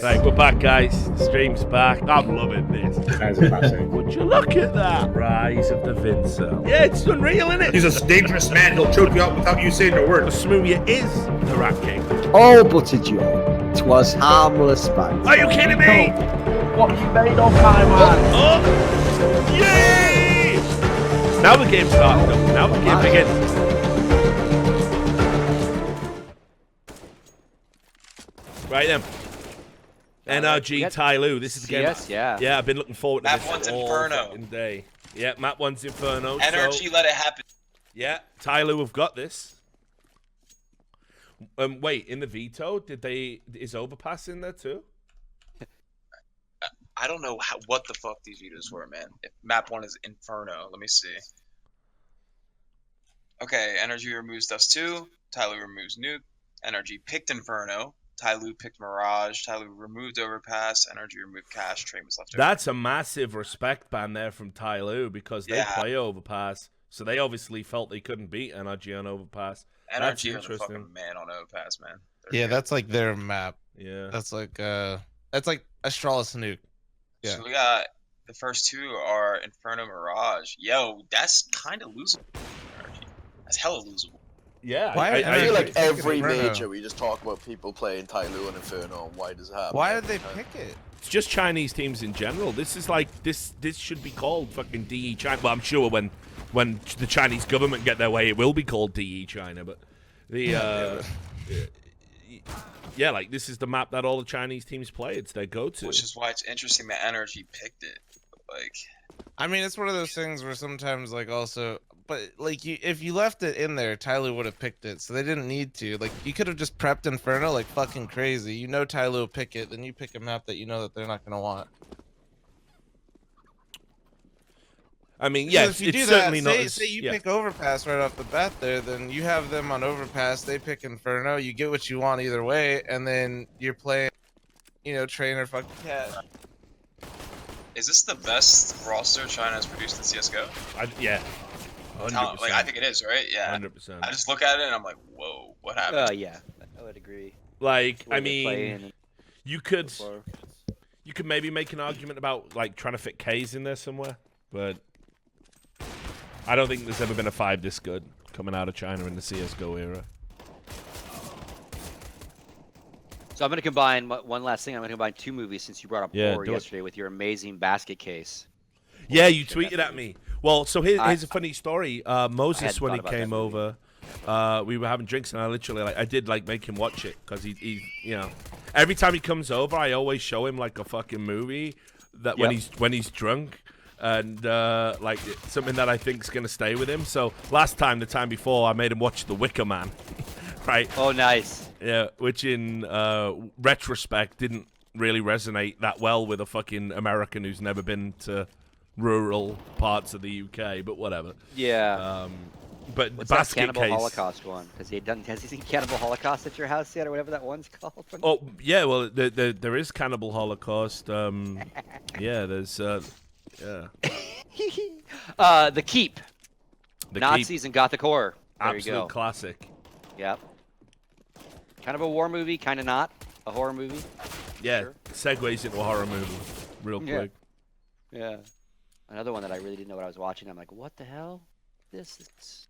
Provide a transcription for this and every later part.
Right, we're back, guys. The stream's back. I'm loving this. That's a classic. Would you look at that? Rise of the Vincel. Yeah, it's unreal, isn't it? He's a dangerous man. He'll choke you out without you saying a word. Smoothie is the Rat King. Oh, but a joke. 'Twas harmless banter. Are you kidding me? What you made of my man? Oh! Yay! Now the game's starting up. Now the game begins. Right then. NRG TyLoo. This is the game. Yes, yeah. Yeah, I've been looking forward to Map this one's all Inferno. fucking day. Yeah, map one's Inferno. NRG so, let it happen. yeah, TyLoo have got this. Wait, in the veto, is Overpass in there too? I don't know what the fuck these videos were, man. If map one is Inferno. Let me see. Okay, NRG removes Dust 2. TyLoo removes Nuke. NRG picked Inferno. TyLoo picked Mirage. TyLoo removed Overpass. NRG removed Cash. Train was left over. That's a massive respect ban there from TyLoo because they play Overpass. So they obviously felt they couldn't beat NRG on Overpass. That's NRG is a interesting. fucking man on Overpass, man. Yeah, that's like their map. Yeah. That's like Astralis Nuke. Yeah. So we got the first two are Inferno Mirage. Yo, that's kind of losable. NRG. That's hella losable. Yeah. I feel like every Inferno. major we just talk about people playing TyLoo and Inferno and why does it happen? Why did they pick it? It's just Chinese teams in general. This is like this should be called fucking DE China. Well, I'm sure when the Chinese government get their way, it will be called DE China. But the yeah, like this is the map that all the Chinese teams play. It's their go-to. Which is why it's interesting that NRG picked it. Like, I mean, it's one of those things where sometimes, like, also, but like, if you left it in there, TyLoo would have picked it, so they didn't need to. Like, you could have just prepped Inferno like fucking crazy. You know, TyLoo will pick it, then you pick a map that you know that they're not gonna want. I mean, yes, if you it's do certainly that, not. say you pick Overpass right off the bat there, then you have them on Overpass, they pick Inferno, you get what you want either way, and then you're playing, you know, Train or fucking Cat. is this the best roster China has produced in CS:GO? Yeah. 100%. Like, I think it is, right? Yeah. 100%. I just look at it and I'm like, whoa, what happened? Yeah, I would agree. Like, I Where they play mean, in you could before. maybe make an argument about like trying to fit K's in there somewhere, but I don't think there's ever been a 5 this good coming out of China in the CS:GO era. So I'm going to combine one last thing. I'm going to combine two movies since you brought up horror do it. yesterday with your amazing basket case. Yeah, you tweeted at me. Well, so here's a funny story. Moses, when he thought about came that movie. over, we were having drinks, and I literally, like, I did like make him watch it because he, you know, every time he comes over, I always show him like a fucking movie that when he's drunk, and like something that I think's gonna stay with him. So the time before, I made him watch The Wicker Man, right? Oh, nice. Yeah, which in retrospect didn't really resonate that well with a fucking American who's never been to rural parts of the UK, but whatever. Yeah. But What's the that basket Cannibal case. Holocaust one? Has he seen Cannibal Holocaust at your house yet, or whatever that one's called? Oh yeah, well there is Cannibal Holocaust. Yeah, there's yeah. The Keep. The Nazis Keep, and Gothic horror. There you absolute go. classic. Yep. Kind of a war movie, kind of not a horror movie. Yeah, Sure. segues into a horror very real Yeah. quick. Yeah. Another one that I really didn't know what I was watching. I'm like, what the hell? This is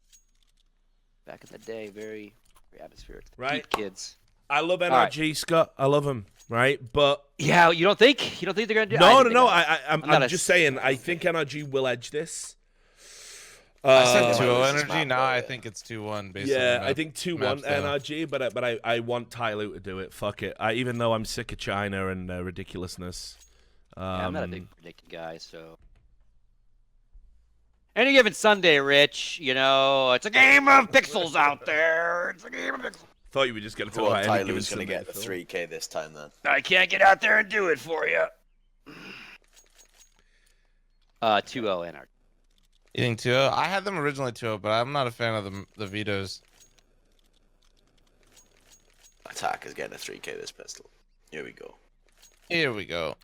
back in the day, very, very atmospheric. Right. Keep kids. I love right. NRG, Scott. I love him, right? But Yeah, you don't think? You don't think they're gonna do? no. I'm I'm just saying. I think NRG will edge this. I said 2-0 this is energy. map, Now though, I yeah. think it's 2-1 based on Yeah, the I think 2-1 maps, though. NRG, but I want TyLoo to do it. Fuck it. Even though I'm sick of China and ridiculousness. I'm not a big predicting guy, so. Any given Sunday, Rich, you know, it's a game of pixels out there. It's a game of pixels. Thought you were just going to talk Well, about any given TyLoo's going to Sunday get the film. 3K this time then. I can't get out there and do it for you. 2-0 NRG. You think 2-0? I had them originally 2-0, but I'm not a fan of the vetoes. Attack is getting a 3K this pistol. Here we go. Here we go.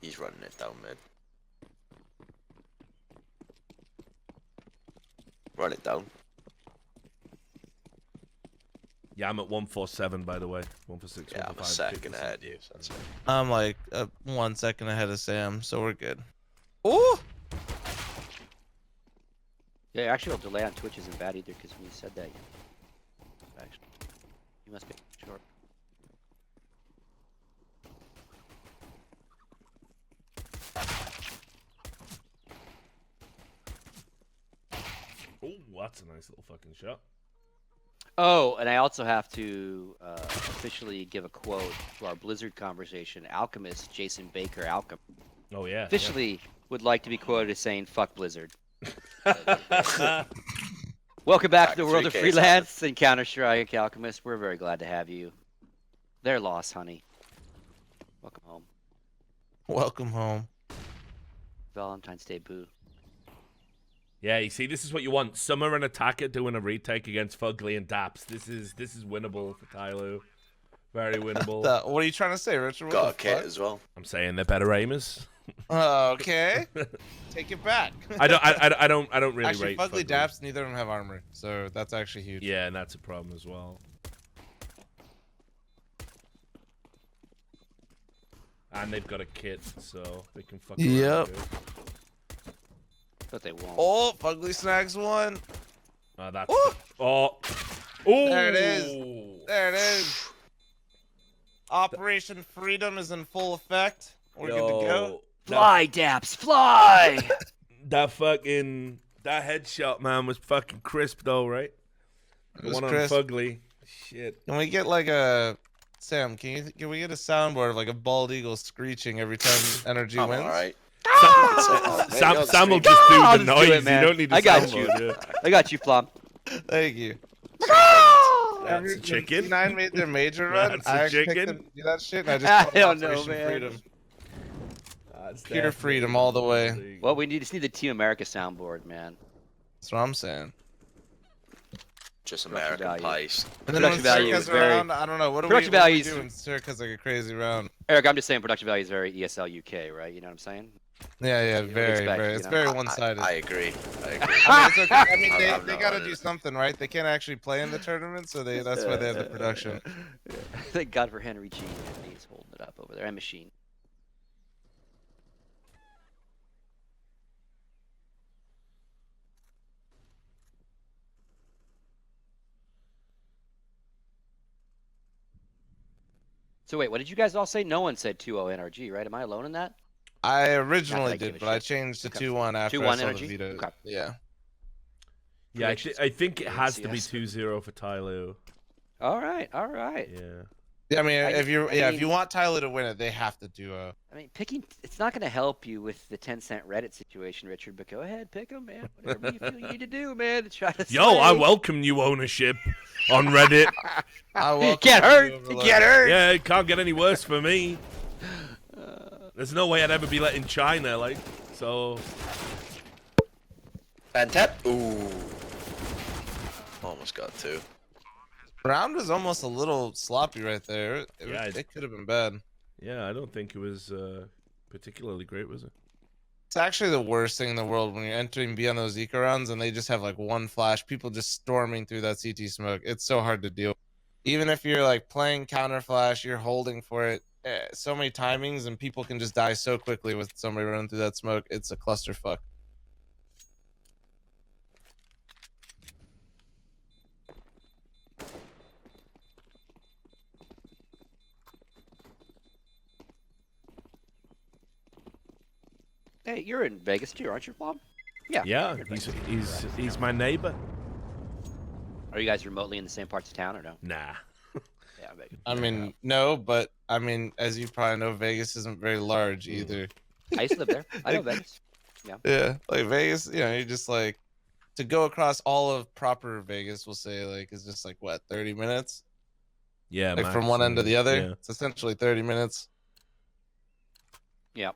He's running it down mid. Run it down. Yeah, I'm at 147 by the way. 146. Yeah, I'm a second ahead of you. So that's it. I'm like 1 second ahead of Sam, so we're good. Ooh! Yeah, actually, the delay on Twitch isn't bad either because when you said that, actually, you must be short. Oh, that's a nice little fucking shot. Oh, and I also have to officially give a quote to our Blizzard conversation. Alchemist Jason Baker, Alchemist, Oh yeah. officially would like to be quoted as saying "fuck Blizzard." Yeah. Welcome back to Back the world of 3Ks freelance and Counter-Strike, Alchemist. We're very glad to have you. Their loss, honey. Welcome home. Welcome home. Valentine's Day boo. Yeah, you see, this is what you want. Summer and Attacker doing a retake against Fugly and Daps. This is winnable for TyLoo. Very winnable. What are you trying to say, Richard? What Got a the kit fuck? as well. I'm saying they're better aimers. Okay. Take it back. I don't really Actually, rate Fugly Fugly. Daps, neither of them have armor, so that's actually huge. Yeah, and that's a problem as well. And they've got a kit, so they can fuck around Yep. too. But they won't. Oh, Fugly snags one. That's Ooh. oh. There it is. There it is. Operation Freedom is in full effect. We're good to go. Fly, Daps, fly! That headshot, man, was fucking crisp though, right? It The was one crisp. on Fugly. Shit. Can we get like a Sam? Can we get a soundboard of like a bald eagle screeching every time NRG I'm wins? alright. Sam will just do I'll the just do noise. it, man. You don't need to I got soundboard, you. yeah. I got you, Flom. Thank you. That's a chicken. T9 made their major run. That's I a actually chicken. picked them to do that shit. And I just I called it don't know, Operation man. Freedom. That's Pure definitely freedom all the way. amazing. Well, we just need the Team America soundboard, man. That's what I'm saying. Just Production American value. pies. And then when Production value Circa's is very- around, I don't know. What do Production we value is- do when Circa's like a crazy round? Eric, I'm just saying production value is very ESL UK, right? You know what I'm saying? Yeah, would very, expect, very. you It's know? very I one-sided. agree. I agree. I mean, it's okay. I mean, I'm they not gotta on do it. something, right? They can't actually play in the tournament, so that's why they have the production. Thank God for Henry G. He's holding it up over there. And Machine. So wait, what did you guys all say? No one said 2-0 NRG, right? Am I alone in that? I Not originally that I give did, a but I shit. changed to Okay. 2-1 after 2-1 I saw energy? the veto. Okay. Yeah. Yeah, Predictions. I think it Yeah, has to be CS. 2-0 for TyLoo. All right, all right. Yeah. Yeah, I mean, I if you mean- if you want TyLoo to win it, they have to do a. I mean, picking it's not going to help you with the 10-cent Reddit situation, Richard. But go ahead, pick them, man. Whatever you feel you need to do, man, to try to. Yo, I slay. welcome new ownership on Reddit. I welcome Get you hurt. over Get hurt. Yeah, it can't get any worse for me. There's no way I'd ever be let in China, like, so. And tap. Ooh. Almost got two. Round was almost a little sloppy right there. Yeah, It could have been bad. Yeah, I don't think it was particularly great, was it? It's actually the worst thing in the world when you're entering B on those eco rounds and they just have like one flash, people just storming through that CT smoke. It's so hard to deal. Even if you're like playing counter flash, you're holding for it. So many timings and people can just die so quickly with somebody running through that smoke. It's a clusterfuck. Hey, you're in Vegas too, aren't you, Bob? Yeah. Yeah, you're in he's Vegas. he's my neighbor. Are you guys remotely in the same parts of town or no? Nah. Yeah, Vegas. I mean, no, but I mean, as you probably know, Vegas isn't very large either. I used to live there. I know Vegas. Yeah, like Vegas, you know, you just like to go across all of proper Vegas, we'll say, like, is just like what, 30 minutes? Yeah, Like from max, one end to the other? Yeah. It's essentially 30 minutes. Yeah.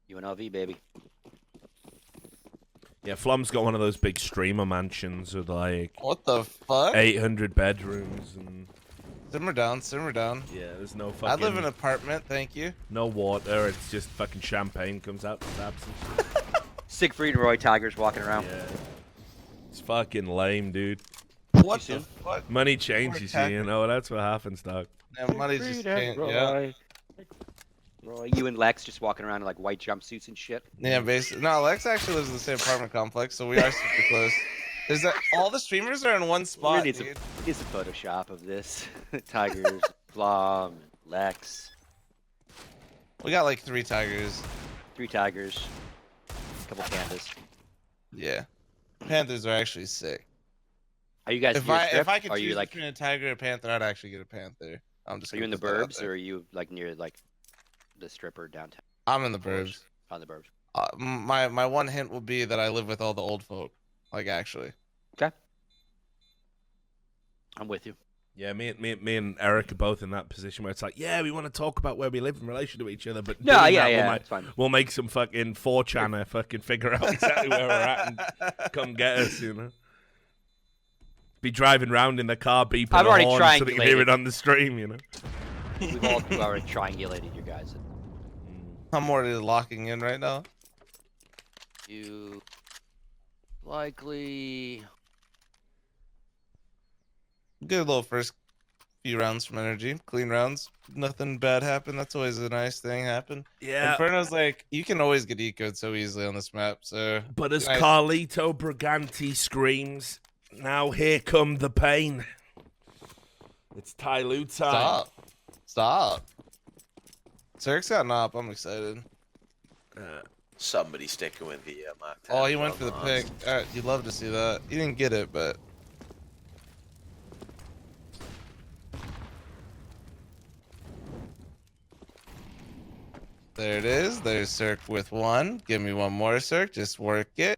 UNLV, baby. Yeah, fl0m's got one of those big streamer mansions with like What the fuck? 800 bedrooms and Simmer down, simmer down. yeah, there's no fucking I live in an apartment, thank you. no water. It's just fucking champagne comes out the taps and shit. Siegfried and Roy Tigers walking around. Yeah, it's fucking lame, dude. What Too the soon? fuck? Money changes you, attack. you know. That's what happens, dog. Yeah, money just changed. Yeah. Roy, you and Lex just walking around in like white jumpsuits and shit. Yeah, basically. No, Lex actually lives in the same apartment complex, so we are super close. Is that all the streamers are in one We spot, need some, dude? we need some Photoshop of this. Tigers, fl0m, Lex, We got like 3 tigers. 3 tigers, a couple pandas. Yeah. Panthers are actually sick. Are you guys? If near I strip? could Are choose you like? between a tiger and a panther, I'd actually get a panther. I'm just. Are you in the gonna put that out burbs there. or are you like near like the stripper downtown? I'm in the burbs. On the burbs. My one hint will be that I live with all the old folk. Like actually. Okay. I'm with you. Yeah, me and Eric are both in that position where it's like, yeah, we want to talk about where we live in relation to each other, but No, doing yeah, that, yeah, it's fine. we'll make some fucking 4chaner fucking figure out exactly where we're at and come get us, you know. Be driving around in the car beeping I've the already horn so they can hear triangulated. it on the stream, you know. We've already triangulated you guys. I'm already locking in right now. You likely. Good little first few rounds from NRG. Clean rounds. Nothing bad happened. That's always a nice thing happen. Yeah. Inferno's like, you can always get eco'd so easily on this map, so... But as nice. Carlito Briganti screams, now here come the pain. It's TyLoo time. Stop. Sir's got an op. I'm excited. Somebody sticking with the Mark 10. Oh, he went for the pick. Alright, you'd love to see that. He didn't get it, but... There it is. There's Cirque with 1. Give me one more, Cirque. Just work it.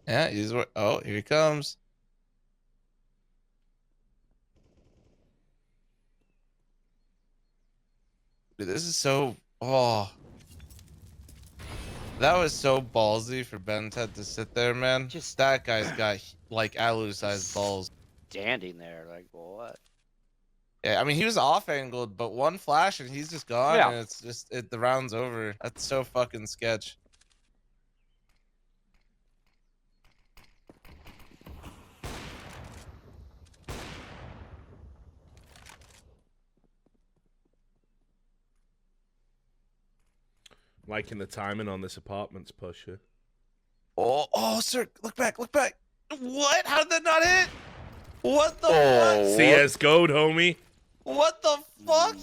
Yeah, he's... Oh, here he comes. Dude, this is so... Oh. That was so ballsy for Ben Ted to sit there, man. Just- That guy's got, like, Alu-sized balls. Standing there, like what? Yeah, I mean, he was off-angled, but one flash and he's just gone, Yeah. and it's just... the round's over. That's so fucking sketch. Liking the timing on this apartment's pusher. Oh, sir, look back. What? How did that not hit? What the Oh, CS Gold, homie. fuck? What the fuck?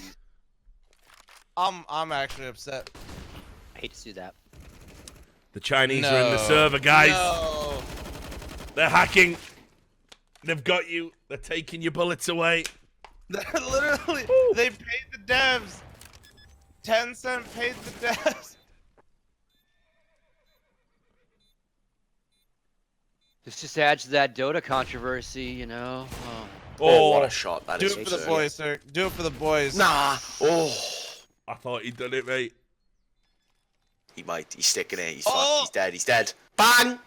I'm actually upset. I hate to see that. The Chinese are in the No. server, guys. No. They're hacking. They've got you. They're taking your bullets away. Literally, they paid the devs. Tencent paid the devs. This just adds to that Dota controversy, you know. Oh. Oh, what a shot that Do is. it for the boys, sir. Do it for the boys. Nah. Oh. I thought he'd done it, mate. He might. He's sticking it. He's Oh. fucked. He's dead. He's dead. Bang!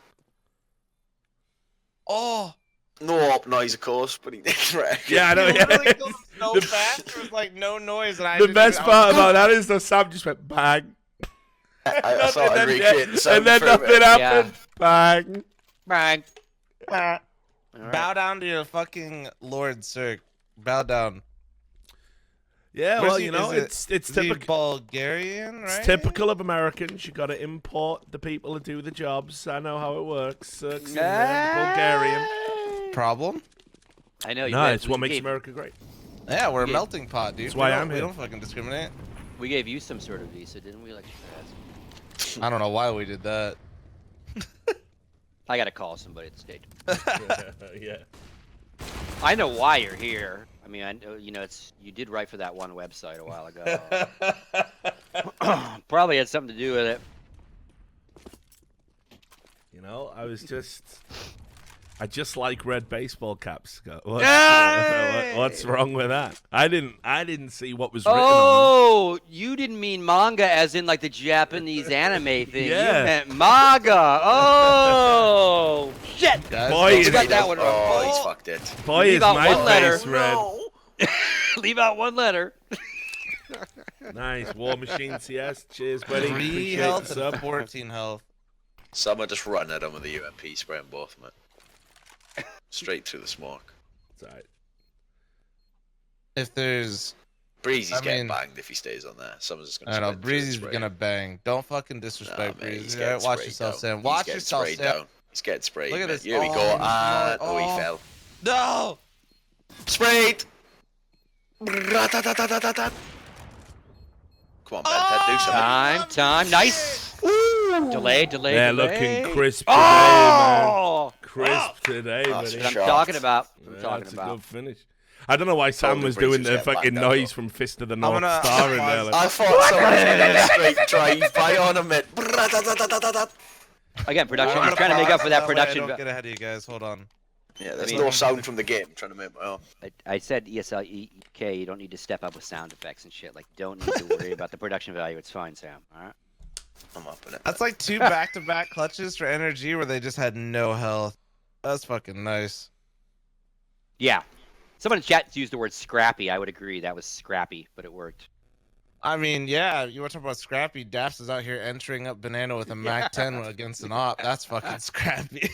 Oh. No, he's a course, but he didn't wreck. Yeah, I know. You Yeah. literally killed him so The- fast. There was like no noise, and I The didn't best even- part about that is that Sam just went bang. I thought I'd recreate the sound and then for a nothing bit. happened. Bang. Bang. Bow Alright. down to your fucking Lord, sir. Bow down. Yeah, Where's well, he- you know, is it's Is he typical. Bulgarian, right? It's typical of Americans. You got to import the people to do the jobs. I know how it works. Bulgarian. Problem? I know. You No, guys, it's what we makes gave, America great. Yeah, we're a Yeah. melting pot, dude. That's why I'm We here. don't fucking discriminate. We gave you some sort of visa, didn't we? Like, I don't know why we did that. I gotta call somebody at the stage. Yeah. I know why you're here. I mean, I know you did write for that one website a while ago. Probably had something to do with it. You know, I just like red baseball caps. What's wrong with that? I didn't see what was written on Oh, you didn't mean manga as in like the Japanese anime thing. Yeah. You meant manga. Oh, shit. Guys, Boy, don't is- You got forget- that one wrong. Oh, he's fucked it. them. Boy, Leave is out my one letter. face red. Leave out one letter. Nice. War Machine CS. Cheers, buddy. 3 Appreciate the health sub. and 14 health. Some are just running at him with the UMP spraying both, man. Straight through the smoke. It's alright. If there's, Breezy's I getting mean- banged if he stays on there. Someone's just I gonna. don't know, sprint through and Breezy's spray gonna him. bang. Don't fucking Nah, disrespect mate, he's Breezy. getting Alright, watch sprayed yourself, down. Sam. He's Watch getting yourself, sprayed Sam. down. He's getting sprayed. Look at mate. this. Here we go. Oh, And oh. he fell. No! Sprayed. Ra-ta-ta-ta-ta-ta-ta. Come on, man. Do something. Time. Nice. Delay. They're looking crisp today, man. Oh! Crisp today, That's buddy. a What I'm shot. talking about. Yeah, Talking that's about. a good finish. I don't know why Sam Golden was Breeze doing was the getting fucking banged out, noise though. from Fist of the North gonna- Star in there. Like, I thought someone was going to straight drive by on him, mate. Ra-ta-ta-ta-ta-ta. Again, production. I'm I'm trying to make up for that production. Don't get ahead of you guys. Hold on. Yeah, there's I mean- no sound from the game. I'm trying to make my own. I said ESL EK. You don't need to step up with sound effects and shit. Like, don't need to worry about the production value. It's fine, Sam. All right. I'm up in it. That's like 2 back-to-back clutches for NRG where they just had no health. That's fucking nice. Yeah. Someone in chat used the word scrappy. I would agree. That was scrappy, but it worked. I mean, yeah, you want to talk about scrappy? Daps is out here entering up banana with a Mac 10 against an op. That's fucking scrappy.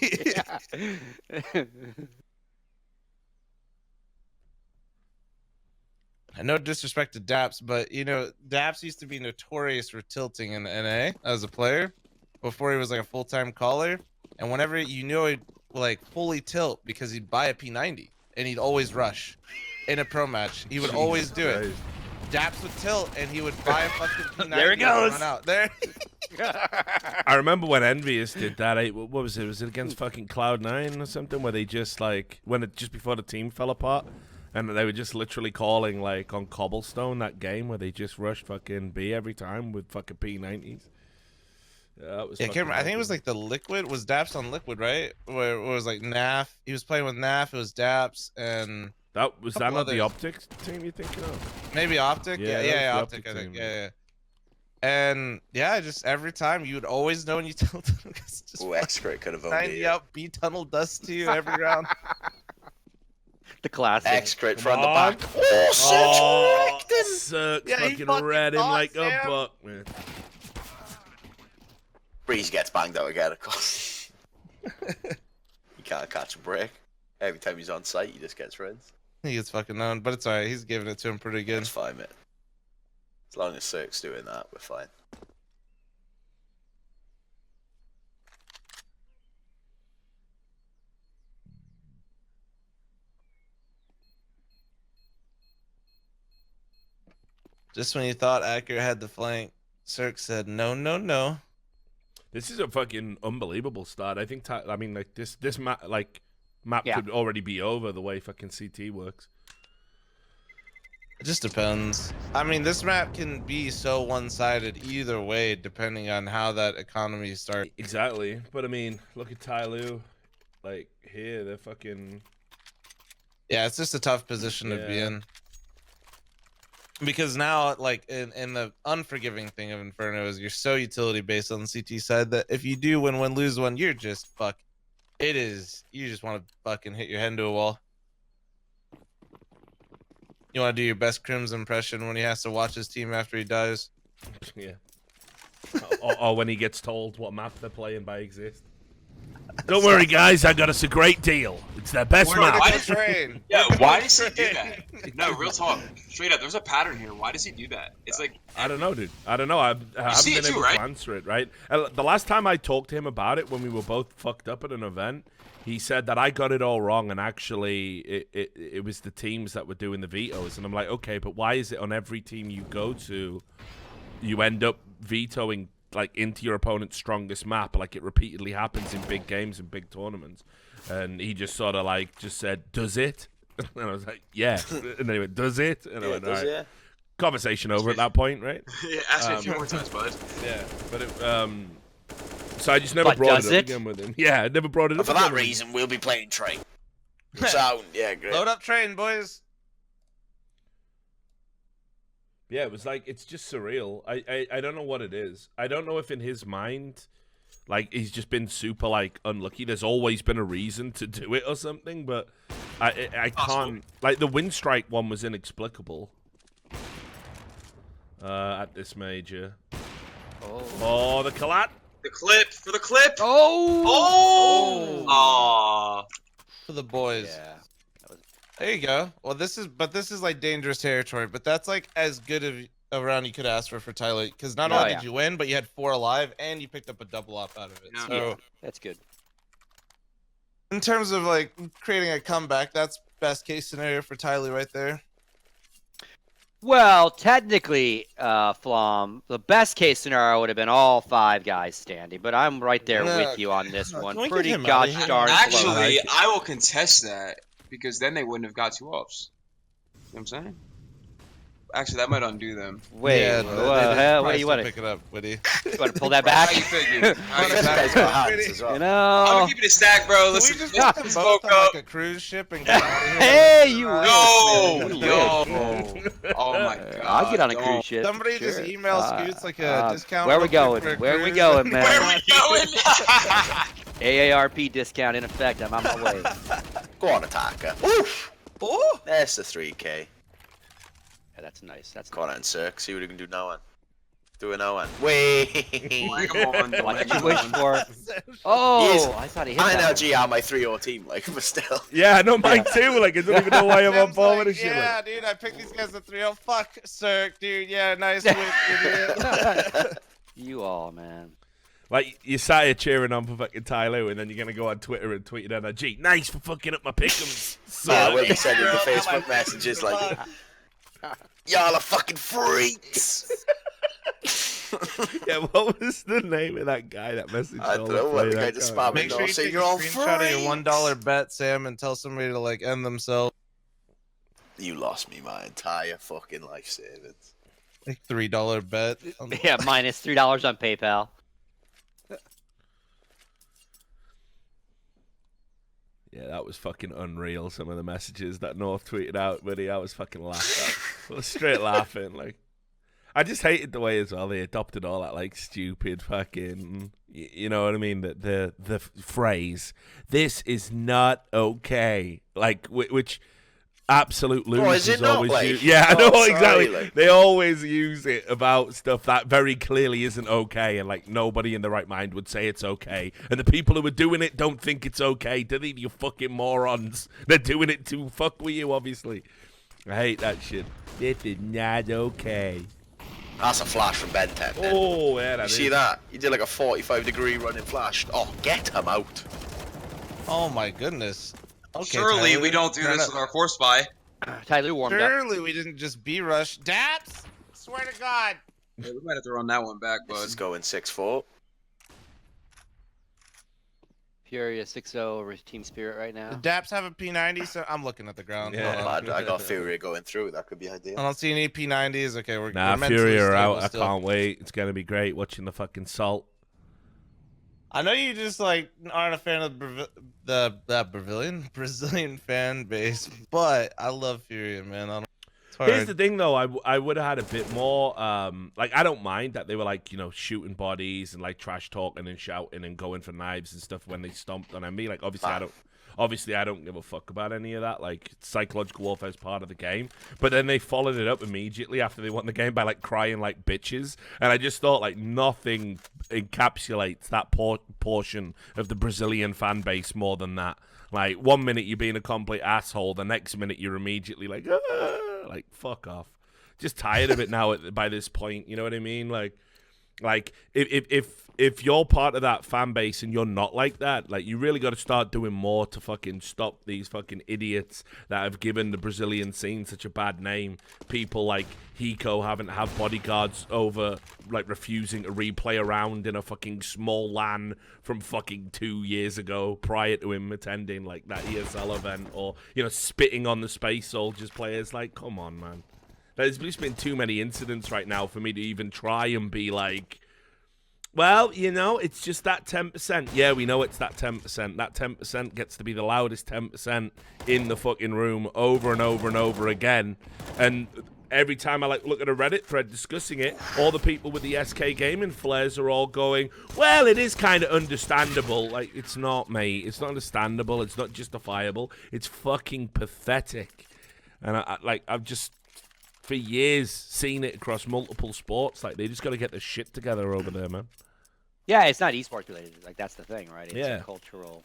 And no disrespect to Daps, but you know, Daps used to be notorious for tilting in the NA as a player before he was like a full-time caller. And whenever you knew he'd like fully tilt because he'd buy a P90 and he'd always rush in a pro match. He would always do it. Daps would tilt and he would buy a fucking P90. There it and goes. run out. There. I remember when Envious did that. What was it? Was it against fucking Cloud9 or something? Where they just like just before the team fell apart, and they were just literally calling like on Cobblestone that game where they just rushed fucking B every time with fucking P90s. Yeah, that was. Yeah, I can't remember. I think it was fucking like the Liquid. Was Daps on Liquid, right? Where it was like NAF. He was playing with NAF. It was Daps and that was that couple not the others. Optics team you're thinking of? maybe Optic. Yeah, Yeah, that was the Optic. Optic I think. team, Yeah. And yeah, just every time you would always know when you tilted. Just Oh, X-Crit could have owned 90 it. up, B tunnel dust to you every round. The classic. X-Crit Come from the on. back. Oh, such wrecked him. Sucks Yeah, he fucking fucking read him thought, like a Sam. buck, man. Breeze gets banged out again, of course. He can't catch a break. Every time he's on site, he just gets rinsed. He gets fucking known, but it's alright. He's giving it to him pretty good. It's fine, mate. As long as Cirque's doing that, we're fine. Just when you thought Accurate had the flank, Cirque said, no, no, no. This is a fucking unbelievable start. I think. I mean, like this map, map Yeah. could already be over the way fucking CT works. It just depends. I mean, this map can be so one-sided either way, depending on how that economy starts. Exactly, but I mean, look at TyLoo. Like here, they're fucking. Yeah, it's just a tough position to be Yeah. in. Because now, like, in the unforgiving thing of Inferno is you're so utility-based on the CT side that if you do win one, lose one, you're just fuck. It is. You just want to fucking hit your head into a wall. You want to do your best Crim's impression when he has to watch his team after he dies. Yeah. or when he gets told what map they're playing by Exist. Don't worry, guys. I got us a great deal. It's their best Where- map. why Good does- train. Yeah, why does he do that? No, real talk. Straight up, there's a pattern here. Why does he do that? It's like I don't know, dude. I don't know. I haven't see been it too, able right? to answer it, right? The last time I talked to him about it, when we were both fucked up at an event, he said that I got it all wrong, and actually it was the teams that were doing the vetoes. And I'm like, okay, but why is it on every team you go to, you end up vetoing like into your opponent's strongest map? Like, it repeatedly happens in big games and big tournaments. And he just sort of like just said, does it? And I was like, yeah. And then he went, does it? And I went, all right. Conversation over at that point, right? yeah, ask me a few more times, bud. Yeah, but so I just never But brought does it up it? again with him. Yeah, I never brought it And up. for again that with him. reason, we'll be playing Train. Sound, yeah, great. Load up train, boys. Yeah, it was like, it's just surreal. I don't know what it is. I don't know if in his mind, like, he's just been super like unlucky. There's always been a reason to do it or something, but I can't. Like, the wind strike one was inexplicable. At this major. Oh, the collat. The clip for the clip. Oh! Oh! Aww. for the boys. Yeah. There you go. Well, this is like dangerous territory, but that's like as good of a round you could ask for TyLoo, because not Oh, only yeah. did you win, but you had 4 alive, and you picked up a double up out of it. Yeah. So, Yeah, that's good. in terms of like creating a comeback, that's best case scenario for TyLoo right there. Well, technically, fl0m, the best case scenario would have been all 5 guys standing, but I'm right there with you on this one. Can we get Pretty him outta gosh here? darn close. Actually, I will contest that because then they wouldn't have got 2 offs. You know what I'm saying? Actually, that might undo them. Wait, yeah, wait, you want pick it up, Woody? to pull that back? How you figure? How you This guy's figure? got hands as well. You I'm know. gonna keep it a stack, bro. Can we Listen, just let's put them smoke both on up. like a cruise ship and get out of here? Hey, you No, wish. yo. Oh my god. I'll get on a don't. cruise ship. Somebody just Sure. email Scoots like a discount. Where we real quick going? for a Where we cruise. going, man? Where we going? AARP discount in effect. I'm on my way. Go on, attacker. Oof! Ooh. There's the 3k. Yeah, that's nice. That's Go on, nice. and Cirque. See what you can do now, man. Do it now, man. Wait. Come on, What did come you wish on. for? Oh, He is- I thought he hit that NRG are my 3-0 team, like, but still. Yeah, I know mine too. Like, I don't even know why I'm on Sam's board like, with this shit. yeah, Like, dude, I picked these guys at 3-0. Fuck, Cirque, dude. Yeah, nice win, idiot. one. You all, man. like, you sat here cheering on for fucking TyLoo, and then you're gonna go on Twitter and tweet at NRG. Nice for fucking up my pick'ems. Yeah, we'll be sending the Facebook messages like, y'all are fucking freaks. Yeah, what was the name of that guy that messaged I all don't know what the guy that just guy? spammed. Make sure you Say take a you're all screenshot of your freaks. $1 bet, Sam, and tell somebody to like end themselves. You lost me my entire fucking life savings. Like $3 bet. Yeah, minus $3 on PayPal. Yeah, that was fucking unreal. Some of the messages that North tweeted out, buddy, I was fucking laughing. I was straight laughing. Like, I just hated the way as well they adopted all that like stupid fucking, you know what I mean? The phrase, "This is not okay," like which absolute losers is it not, always like? use. Yeah, I Oh, know sorry, exactly. like- They always use it about stuff that very clearly isn't okay, and like nobody in the right mind would say it's okay. And the people who are doing it don't think it's okay, do they? You fucking morons. They're doing it to fuck with you, obviously. I hate that shit. This is not okay. That's a flash from Ben 10. man. Oh, yeah, that You see is. that? He did like a 45-degree running flash. Oh, get him out. Oh my goodness. Okay, Surely Tyler, we don't do turn this up. with our force spy. TyLoo warmed up. Surely we didn't just B-rush. Daps! Swear to God. Yeah, we might have to run that one back, This bud. is going 6-4. Furia 6-0 over Team Spirit right now. The Daps have a P90, so I'm looking at the ground. Yeah. Hold on. I got Fury going through. That could be I ideal. don't see any P90s. Okay, we're Nah, mentally Fury are stable out. I still. can't wait. It's going to be great watching the fucking Salt. I know you just like aren't a fan of the Brazilian fan base, but I love Furia, man. It's hard. Here's the thing, though. I would have had a bit more. Like, I don't mind that they were like, you know, shooting bodies and like trash talking and shouting and going for knives and stuff when they stomped on me. Like, obviously, I don't give a fuck about any of that. Like, psychological warfare is part of the game. But then they followed it up immediately after they won the game by like crying like bitches. And I just thought like nothing encapsulates that portion of the Brazilian fan base more than that. Like, 1 minute you're being a complete asshole, the next minute you're immediately like, ah, like fuck off. Just tired of it now by this point. You know what I mean? Like if you're part of that fan base and you're not like that, like you really got to start doing more to fucking stop these fucking idiots that have given the Brazilian scene such a bad name. People like Hiko haven't have bodyguards over like refusing to replay a round in a fucking small LAN from fucking 2 years ago prior to him attending like that ESL event, or you know, spitting on the Space Soldiers players. Like, come on, man. There's just been too many incidents right now for me to even try and be like, well, you know, it's just that 10%. Yeah, we know it's that 10%. That 10% gets to be the loudest 10% in the fucking room over and over and over again. And every time I like look at a Reddit thread discussing it, all the people with the SK gaming flares are all going, well, it is kind of understandable. Like, it's not, mate. It's not understandable. It's not justifiable. It's fucking pathetic. And I've just, for years, seen it across multiple sports. Like, they just got to get their shit together over there, man. Yeah, it's not esports related. Like, that's the thing, right? It's Yeah. a cultural.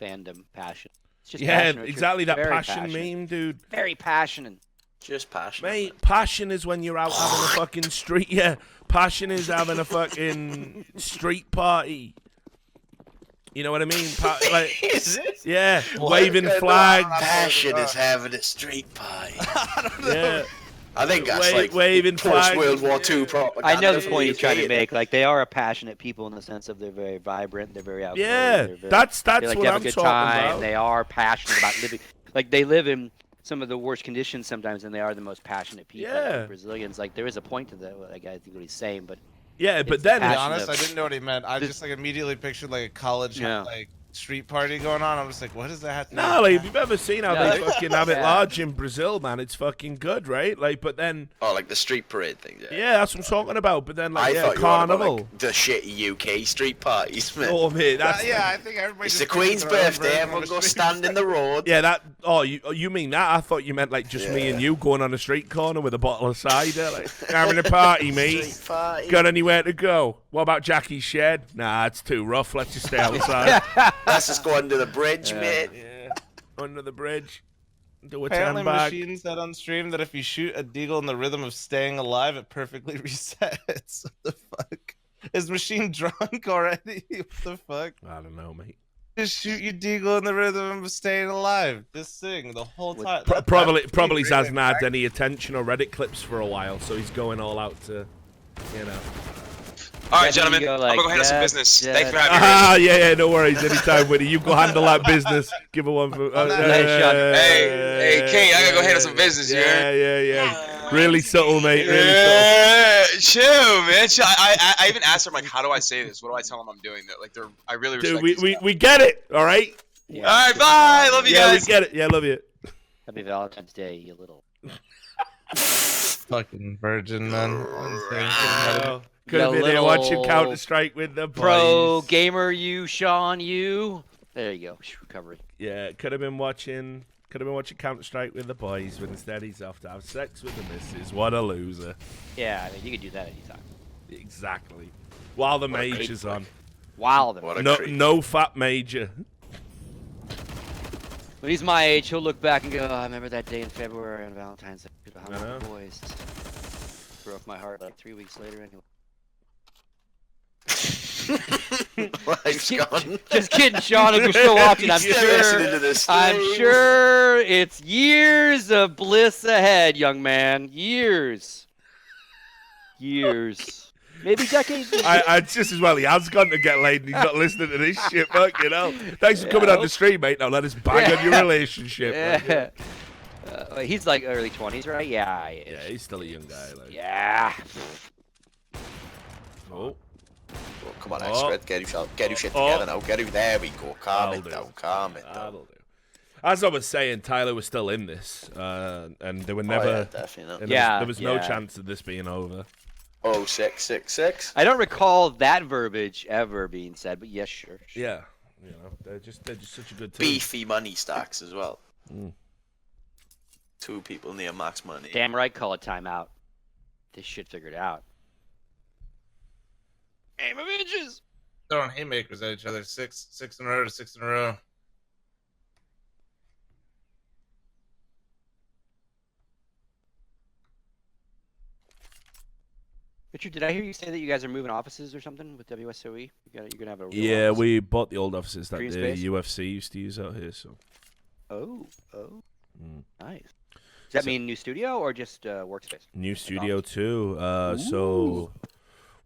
fandom passion. It's just Yeah, passion, Richard. exactly that Very passion passionate. meme, dude. Very passionate. Just passionate. Mate, passion is when you're out having a fucking street. Yeah, passion is having a fucking street party. You know what I mean? Like, Is it? yeah, What? waving flags. Passion is having a street party. Yeah, I think that's like waving flags. post-World War II propaganda. I know the for point he's trying to UK. make. Like they are a passionate people in the sense of they're very vibrant, they're very outgoing. Yeah, they're very, that's they like what to have I'm a good talking time. about. They are passionate about living. Like they live in some of the worst conditions sometimes, and they are the most passionate people. Yeah. Like Brazilians, like there is a point to that. Like I think what he's saying, but Yeah, but It's then To be passion honest, of- I didn't know what he meant. I just like immediately pictured like a college Yeah. like street party going on. I'm just like, what does that have to do? no, like if you've ever seen how Yeah, they like- fucking have it Yeah. large in Brazil, man, it's fucking good, right? Like, but then Oh, like the street parade thing. yeah, that's what I'm talking about. But then like I yeah, thought you were on about, carnival. like, the shitty UK street parties, man. Oh mate, that's Yeah, I think everybody. It's just the Queen's pictures their own birthday. version Everyone of go a street stand in the road. yeah. That you mean that? I thought you meant like just me and Yeah. you going on a street corner with a bottle of cider, like having a party, mate. Street party. Got anywhere to go? What about Jackie's shed? Nah, it's too rough. Let's just stay outside. Let's just go under the bridge, mate. Yeah, under the bridge. Do a Apparently, 10 bag. Machine said on stream that if you shoot a deagle in the rhythm of staying alive, it perfectly resets. What the fuck? Is Machine drunk already? What the fuck? I don't know, mate. Just shoot your deagle in the rhythm of staying alive. Just sing the whole With- time. Probably really hasn't had any attention or Reddit clips for a while, so he's going all out to, you know. All right, Yeah, gentlemen, you go I'm like, gonna go handle some yeah, business. yeah. Thanks for having me. Ah, yeah, no worries. Anytime, Winnie. You go handle that business. Give her one for. Nice shot. Hey, Kate, I gotta go handle some business, you heard? Yeah. Really subtle, mate. Really subtle. Yeah, chill, man. Chill. I even asked her, I'm like, how do I say this? What do I tell them I'm doing? Like, I really respect Dude, these we guys. we get it. All right. Yeah. All right, bye. Love you Yeah, guys. we get it. Yeah, love you. Happy Valentine's Day, you little. Fucking virgin, man. Could have The been here watching little Counter Strike with the boys. Pro gamer, you, Sean, you. There you go. Recovery. Yeah, could have been watching Counter Strike with the boys, but instead he's off to have sex with the missus. What a loser. Yeah, I mean, you could do that anytime. Exactly. While the What a mage creep, is like. on. Wild. What a No, creep. no fat major. When he's my age, he'll look back and go, oh, I remember that day in February on Valentine's Day. I hung I out know. with the boys. Broke my heart like 3 weeks later anyway. Life's gone. Just kidding, Sean. If you're still watching, I'm Still listening to sure. this I'm stream. sure it's years of bliss ahead, young man. Years. Maybe decades. I just as well. He has gone to get laid and he's not listening to this shit, fuck, you know. Thanks for coming I on the hope- stream, mate. Now let us bang on your relationship. man. Yeah. He's like early 20s, right? Yeah. Yeah, he's still a young guy. Like. Yeah. Oh, Oh, come on, Oh. expert. Get your shit Oh. together now. There we go. Calm That'll it do. down. Calm it down. that'll do. As I was saying, TyLoo was still in this, and they were never. Oh, yeah, definitely not. and Yeah, there was no yeah. chance of this being over. Oh, 666. I don't recall that verbiage ever being said, but yes, sure. Yeah, you know, they're just such a good team. Beefy money stacks as well. Mm. 2 people near max money. Damn right, call a timeout. This shit figured out. Aim of inches. Throwing haymakers at each other. Six in a row to 6 in a row. Richard, did I hear you say that you guys are moving offices or something with WSOE? You're gonna have a real Yeah, office? we bought the old offices that Green the space? UFC used to use out here. So Oh, Mm. nice. Does that So- mean new studio or just workspace? new studio too. So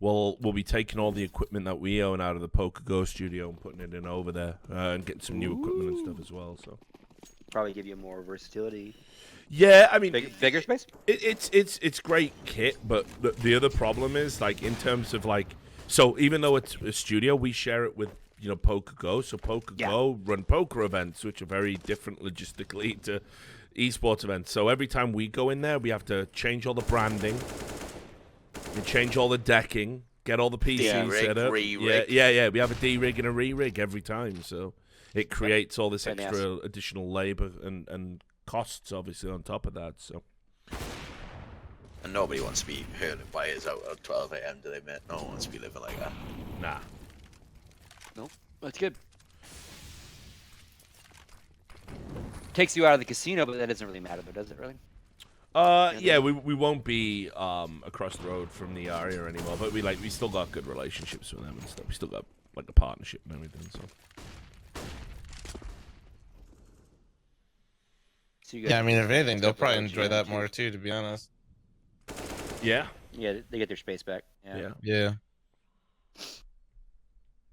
we'll be taking all the equipment that we own out of the Poker Go studio and putting it in over there, and getting some new equipment and stuff as well. So Probably give you more versatility. yeah, I mean, Bigger space? it's great kit, but the other problem is like in terms of like, so even though it's a studio, we share it with Poker Go. So Poker Yeah. Go run poker events, which are very different logistically to esports events. So every time we go in there, we have to change all the branding, we change all the decking, get all the PCs De-rig, set up. re-rig. Yeah. We have a D-rig and a re-rig every time, so it creates all this Very nice. extra additional labor and costs obviously on top of that. So. And nobody wants to be hurling wires out at 12 a.m. do they, mate? No one wants to be living like that. Nah. Nope. That's good. takes you out of the casino, but that doesn't really matter, though, does it really? Yeah, we won't be across the road from the area anymore, but we still got good relationships with them and stuff. We still got like a partnership and everything. So you guys Yeah, I mean, if anything, they'll step probably over enjoy GM that too. more too, to be honest. Yeah, Yeah, they get their space back. Yeah. Yeah.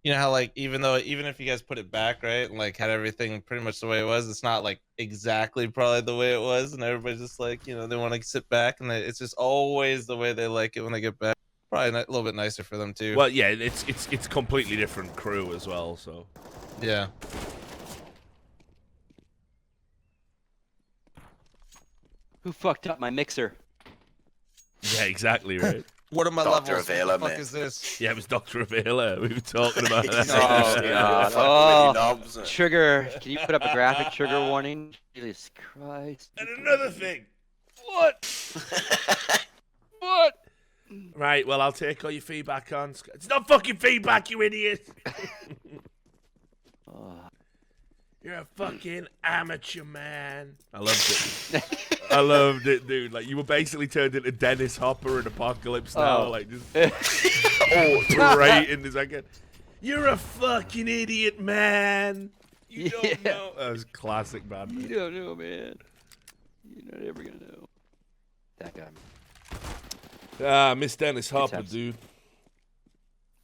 You know how like even if you guys put it back, right, and like had everything pretty much the way it was, it's not like exactly probably the way it was, and everybody's just like, they want to sit back, and it's just always the way they like it when they get back. Probably a little bit nicer for them too. Well, yeah, it's completely different crew as well. So Yeah. Who fucked up my mixer? yeah, exactly right. What are my Dr. levels? What Avila, the fuck man. is this? Yeah, it was Dr. Avila. We were talking about that. Oh, God. Fucking Oh. Willy Knobs. Trigger. Can you put up a graphic trigger warning? Jesus Christ. And another thing. What? What? Right, well, I'll take all your feedback on. It's not fucking feedback, you idiot. Oh. You're a fucking amateur, man. I loved it. I loved it, dude. Like, you were basically turned into Dennis Hopper in Apocalypse Now. Oh. Like, just berating this. You're a fucking idiot, man. You don't know. That was classic, man. You don't know, man. You're not ever gonna know. That guy. Miss Dennis Hopper, times. dude.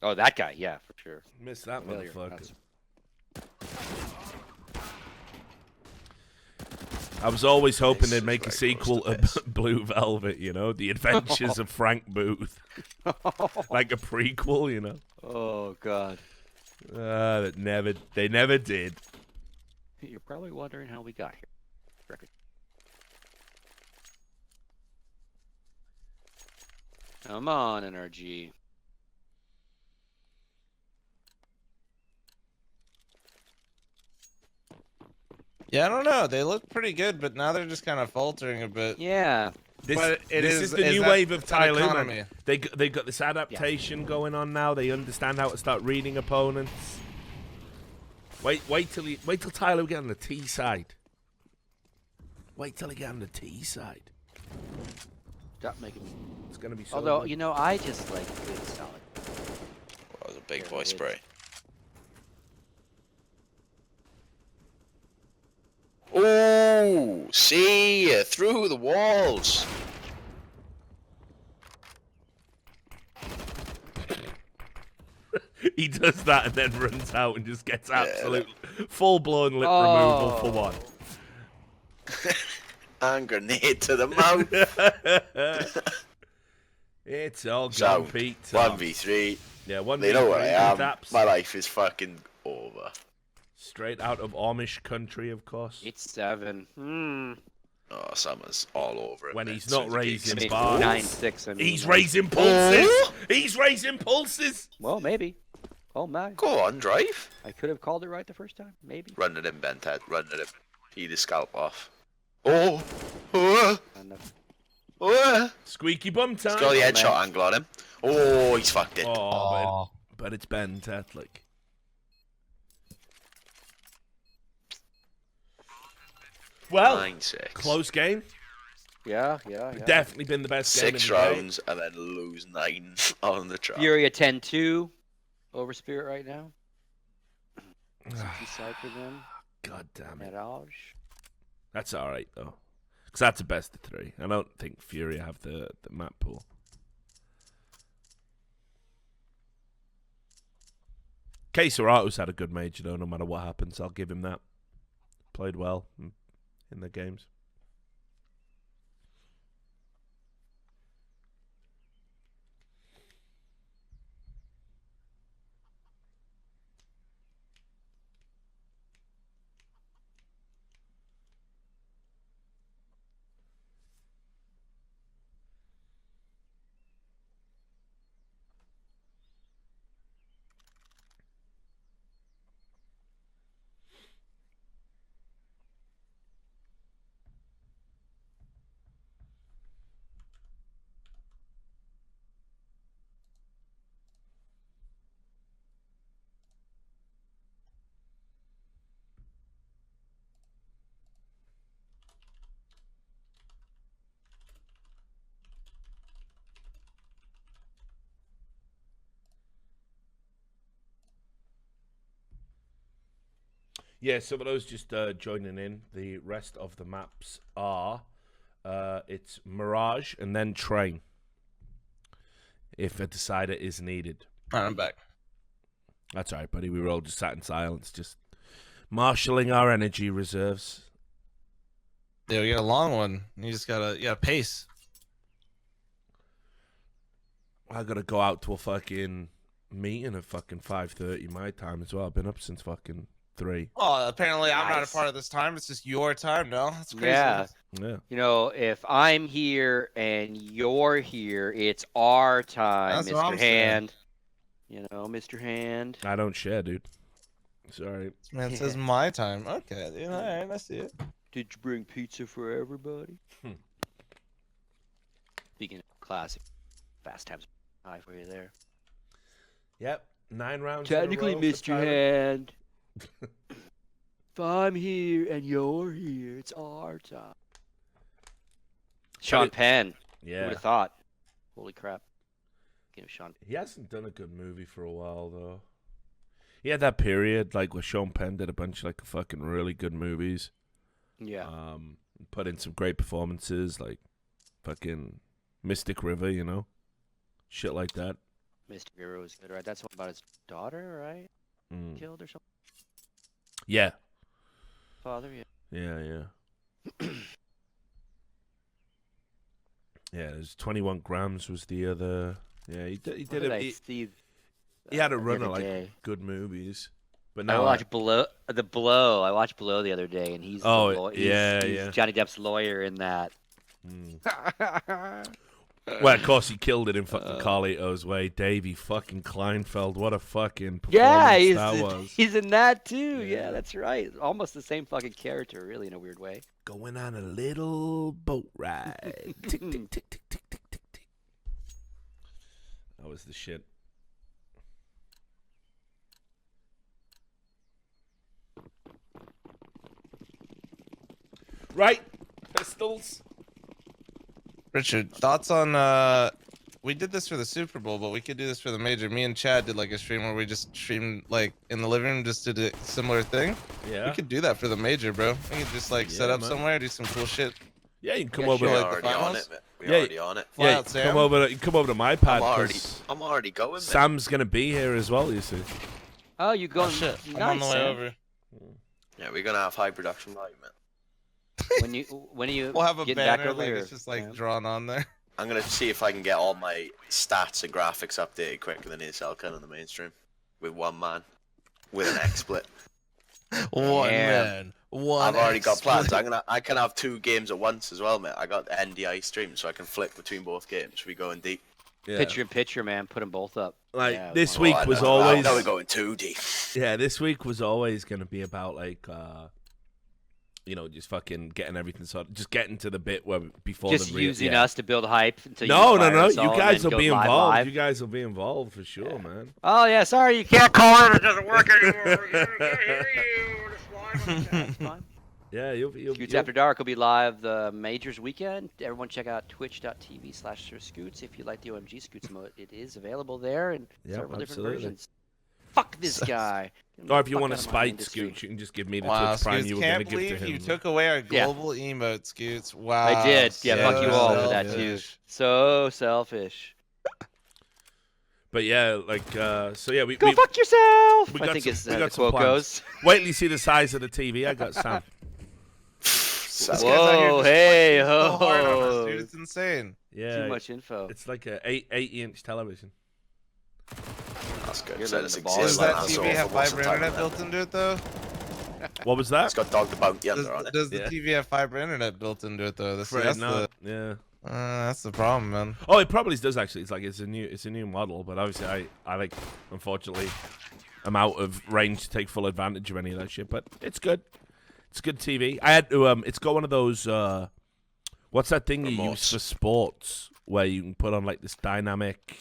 Oh, that guy. Yeah, for sure. Miss that Familiar. motherfucker. I was always hoping they'd make a sequel of Blue Velvet, The Adventures of Frank Booth. Like a prequel, Oh, God. They never did. You're probably wondering how we got here. Record. Come on, NRG. Yeah, I don't know. They look pretty good, but now they're just kind of faltering a bit. Yeah. This But is the new that- wave of it's an TyLoo, economy. man. They got this adaptation going on now. They understand how to start reading opponents. Wait till TyLoo get on the T side. Wait till he get on the T side. Stop making me. It's gonna be so. Although, good. I just like good solid. That was a big There boy it is. spray. Oh, see, through the walls. He does that and then runs out and just gets absolute full-blown lip removal for one. And grenade to the mouth. It's all gone, So, Pete. 1v3. Yeah, 1v3. They know where I am. Taps. My life is fucking over. Straight out of Amish country, of course. 8-7. Oh, Summer's all over it. When man. he's So not the raising gigs- bars. 9-6. I mean, He's raising pulses. Oh! He's raising pulses. Well, maybe. Oh my! Go on, drive. I could have called it right the first time. Maybe. Run it in, Bented. Run it in. Tee the scalp off. Oh! Oh! Enough. Oh! Squeaky bum time. He's got the man. headshot angle on him. Oh, he's fucked it. Oh, but it's Ben Tetlick. Well, 9-6. close game. Yeah. Definitely been the best game. 6 in the day. rounds and then lose 9 on the trap. Fury at 10-2 over Spirit right now. 60 side for them. God damn it. Mirage. That's all right though, because that's a best of 3. I don't think Fury have the map pool. Caserato's had a good major though. No matter what happens, I'll give him that. Played well in the games. Yeah, so for those just joining in, the rest of the maps are it's Mirage and then Train. If a decider is needed. All right, I'm back. That's all right, buddy. We were all just sat in silence, just marshalling our energy reserves. Yeah, we got a long one. You just gotta pace. I gotta go out to a fucking meeting at fucking 5:30 my time as well. I've been up since fucking 3. Oh, apparently I'm not a Nice. part of this time. It's just your time. No, that's crazy. Yeah. Yeah. You know, if I'm here and you're here, it's our time, That's what Mr. I'm saying. Hand. You know, Mr. Hand. I don't share, dude. Sorry. This man says my time. Okay, you know, all right, I see it. Did you bring pizza for everybody? Speaking of classic, Fast Times High for you there. Yep. 9 rounds. Technically, in a row for Mr. Tyler. Hand. If I'm here and you're here, it's our time. Sean Penn. Who would Yeah. have thought? Holy crap. Give Sean. He hasn't done a good movie for a while though. He had that period like where Sean Penn did a bunch of like fucking really good movies. Yeah. Put in some great performances like fucking Mystic River, you know, shit like that. Mr. Hero was good, right? That's one about his daughter, right? Mm. Killed or something. Yeah, Father, yeah. yeah. Yeah, there's 21 grams was the other. Yeah, he did. He What did. did A, I he, see he had a the run other of like day? good movies, but I now watched Blow. The Blow. I watched Blow the other day, and he's Oh, the he's yeah. Johnny Depp's lawyer in that. Well, of course, he killed it in fucking Carlito's Way. Davey fucking Kleinfeld. What a fucking performance Yeah, that was. he's in that too. Yeah. Yeah, that's right. Almost the same fucking character, really, in a weird way. Going on a little boat ride. Tick, tick, tick, tick, tick, tick, tick, tick. That was the shit. Right, pistols. Richard, thoughts on we did this for the Super Bowl, but we could do this for the major. Me and Chad did like a stream where we just streamed like in the living room, just did a similar thing. Yeah. We could do that for the major, bro. We could just like set Yeah, up man. somewhere, do some cool shit. Yeah, you can come Yeah, over. We're like To, the already on finals? it, mate. We're Yeah, already on it. Fly yeah, out, Sam. come over. You come over to my pad. I'm already going, mate. Sam's gonna be here as well. You see. Oh, you Oh going? shit, Nice, I'm on the way Sam. over. Yeah, we're gonna have high production value, man. When are you We'll have a getting back banner, over like here? it's just like Yeah. drawn on there. I'm gonna see if I can get all my stats and graphics updated quicker than ASL can on the mainstream, with one man, with an XSplit. One Damn. man, one. I've already got exploit. plans. I can have 2 games at once as well, mate. I got the NDI stream, so I can flick between both games. We going deep. Yeah. Picture in picture, man. Put them both up. Like Yeah, this one- week was now always. we're going too deep. Yeah, this week was always gonna be about like, you know, just fucking getting everything sorted, just getting to the bit where before Just the real, using yeah. us to build hype until No, you no, fire no. us all You and guys then will go be live involved. live. You guys will be involved for sure, man. Oh yeah, sorry you can't call it. It doesn't work anymore. We can't hear you. Just live. That's fine. Yeah, you'll Scoots After Dark will be live the majors weekend. Everyone check out twitch.tv/SirScoots if you like the OMG Scoots mode. It is available there in Yep, several different absolutely. versions. Fuck this guy. Get the Or if you fuck want out to of my spite industry. Scooch, you can just give me the Wow, Twitch Prime Scoots, you were gonna can't give to believe him. you took away our Yeah. global emote, Scoots. Wow. I did. Yeah, fuck you all for that, too. selfish. So selfish. But yeah, like, so yeah, we Go fuck yourself. we I got think some- it's we the got some quote plans. goes. wait till you see the size of the TV I got, Sam. This guy's out here Whoa, just hey, fucking so hard on us, ho. dude. It's insane. Yeah, Too much info. it's like a 80-inch television. That's good. You're So living it's the exists balls. Does like that so TV have for most of fiber the time, internet man. built into it though? What was that? It's got Dog the Bounty Does, under on it. does the Yeah. TV have fiber internet built into it though? Afraid That's not. Yeah. that's the problem, man. Oh, it probably does actually. It's a new model, but obviously I like, unfortunately, I'm out of range to take full advantage of any of that shit. But it's good. It's good TV. I had to it's got one of those what's that thing you use Remotes. for sports where you can put on like this dynamic.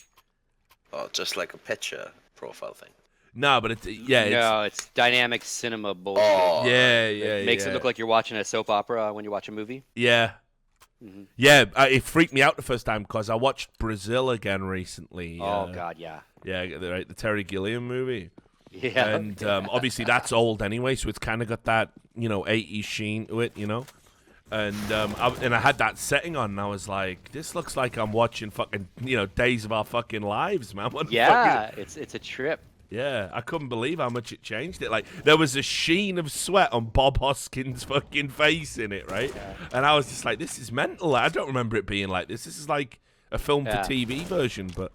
Oh, just like a picture profile thing. No, but it's yeah, it's No, it's dynamic cinema bullshit. Oh, yeah, It yeah, makes yeah. it look like you're watching a soap opera when you watch a movie. Yeah. Mhm. Yeah, it freaked me out the first time because I watched Brazil again recently. Oh God, yeah. Yeah, the Terry Gilliam movie. Yeah. And obviously that's old anyway, so it's kind of got that 80s sheen to it, And I had that setting on, and I was like, this looks like I'm watching fucking Days of Our Fucking Lives, man. What the Yeah, fucking... it's a trip. Yeah, I couldn't believe how much it changed it. Like, there was a sheen of sweat on Bob Hoskins' fucking face in it, right? Yeah. And I was just like, this is mental. I don't remember it being like this. This is like a film for TV version, but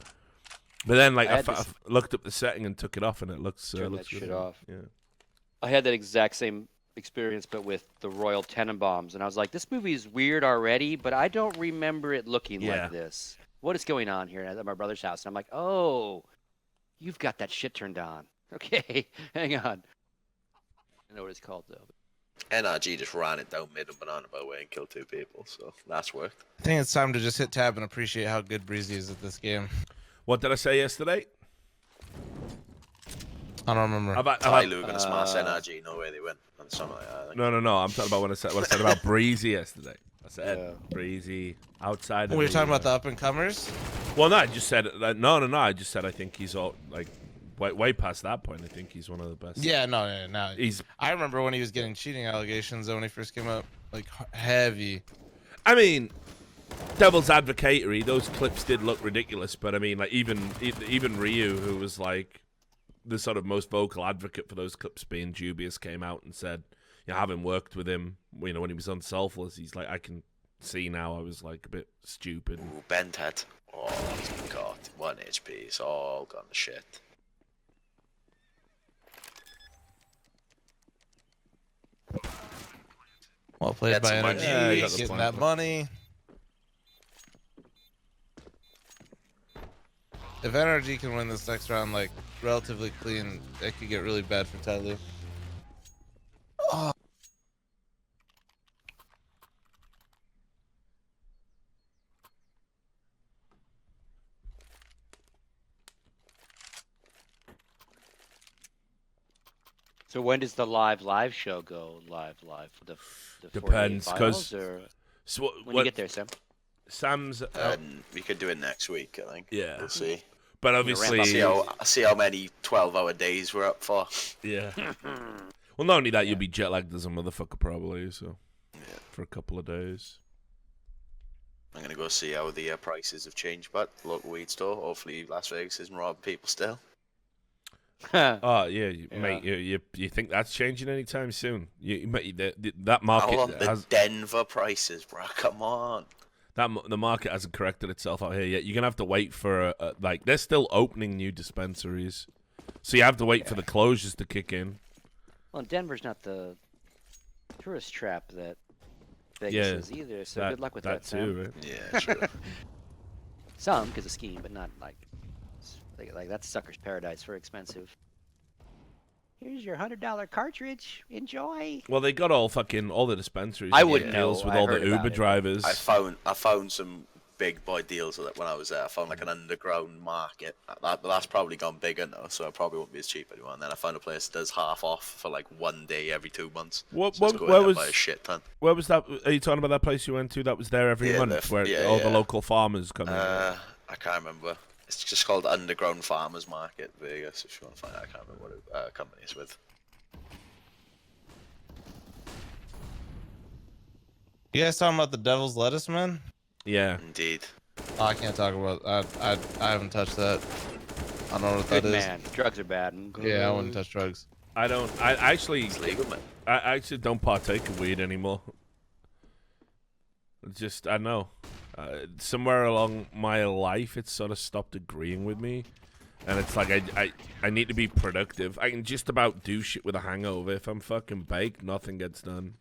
then like I looked up the setting and took it off, and it looks Turn looks that shit good. off. Yeah. I had that exact same experience, but with the Royal Tenenbaums, and I was like, this movie is weird already, but I don't remember it looking like this. What is going on here? At my brother's house, and I'm like, oh, you've got that shit turned on. Okay, hang on. I know what it's called though. NRG just ran it down mid and banana boat and killed 2 people, so that's worked. I think it's time to just hit tab and appreciate how good Breezy is at this game. What did I say yesterday? I don't remember. TyLoo gonna smash NRG, no way they win. And something like that, I think. No. I'm talking about what I said about Breezy yesterday. I said Breezy outside. We were talking about the up and comers. Well, no, I just said no. I just said I think he's all like way past that point. I think he's one of the best. Yeah, no. I remember when he was getting cheating allegations when he first came up, like heavy. I mean, devil's advocatory. Those clips did look ridiculous, but I mean, like even Ryu, who was like the sort of most vocal advocate for those clips being dubious, came out and said, having worked with him, when he was on Selfless, he's like, I can see now I was like a bit stupid. Ooh, bent head. Oh, he's got 1 HP. It's all gone to shit. Well played Get by some money. NRG, Yeah, you got the getting point. that money. If NRG can win this next round, like, relatively clean, it could get really bad for TyLoo. Oh. So when does the live show go live for the Depends, 'cause- So when you get there, Sam? Sam's We could do it next week, I think. Yeah. We'll see. but I obviously see how many 12-hour days we're up for. yeah. Well, not only that, you'll be jet lagged as a motherfucker probably. So for a couple of days. I'm gonna go see how the prices have changed, but local weed store. Hopefully Las Vegas isn't robbing people still. Oh yeah, mate. You think that's changing anytime soon? That market I want the has Denver prices, bro. Come on. the market hasn't corrected itself out here yet. You're gonna have to wait for like they're still opening new dispensaries, so you have to wait for the closures to kick in. Well, Denver's not the tourist trap that Vegas is either. So good luck with that, Sam. too, right? Yeah, sure. Some because of skiing, but not like that's sucker's paradise for expensive. Here's your $100 cartridge. Enjoy. Well, they got all the dispensaries. I and wouldn't deals know. with I all the heard about Uber it. drivers. I found some big boy deals with it when I was there. I found like an underground market. That's probably gone bigger now, so it probably won't be as cheap anymore. And then I found a place that does half off for like 1 day every 2 months. What So let's go in where there and was buy a shit ton. where was that? Are you talking about that place you went to that was there every Yeah, month, where yeah, all the yeah. local farmers come in? I can't remember. It's just called Underground Farmers Market Vegas. If you want to find out, I can't remember what company it's with. You guys talking about the Devil's Lettuce, man? Yeah. Indeed. Oh, I can't talk about. I haven't touched that. I don't know what Good that is. man. Drugs are bad. Yeah, I wouldn't touch drugs. I don't. I actually. It's legal, man. I actually don't partake of weed anymore. Just I don't know. Somewhere along my life, it's sort of stopped agreeing with me, and it's like I need to be productive. I can just about do shit with a hangover. If I'm fucking baked, nothing gets done.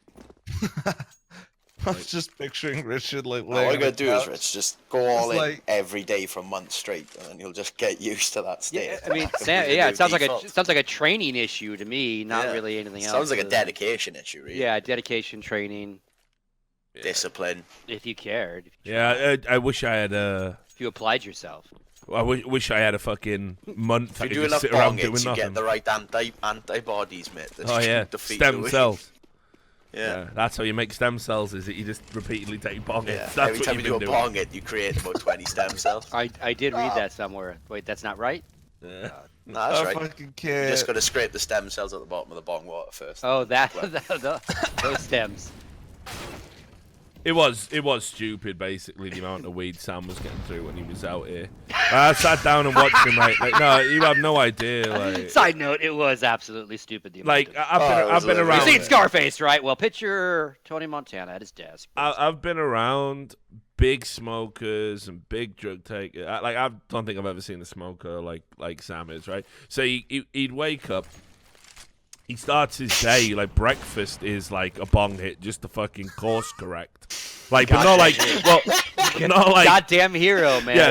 I was just picturing Richard like. All you gotta do is, Rich. Rich, just go all in like- every day for a month straight, and then you'll just get used to that state. Yeah, I mean, That'll be Sam, the yeah, new it sounds default. like a training issue to me, not Yeah. really anything else. Sounds like a dedication issue, really. Yeah, dedication, training. Discipline. If you cared. Yeah, I wish I had a. If you applied yourself. I wish I had a fucking month. I If could you do just enough sit around bong doing hits, you nothing. get the right antibodies, mate. that Oh yeah, defeat stem the cells. Yeah. That's how you make stem cells. Is that you just repeatedly take bong Yeah. hits. That's Every what time you've you do a been doing. bong hit, you create about 20 stem cells. I did read that somewhere. Wait, that's not right? Yeah. No, that's I right. fucking You can't. just got to scrape the stem cells at the bottom of the bong water first. Oh, those stems. It was stupid, basically, the amount of weed Sam was getting through when he was out here. I sat down and watched him, like no, you have no idea, like. Side note: it was absolutely stupid. The amount Like of... I've been You've around. seen Scarface, right? Well, picture Tony Montana at his desk. I've been around big smokers and big drug takers. I don't think I've ever seen a smoker like Sam is, right? So he'd wake up. He starts his day like breakfast is like a bong hit, just to fucking course correct. Like, but not like, well, not like Goddamn hero, man. yeah,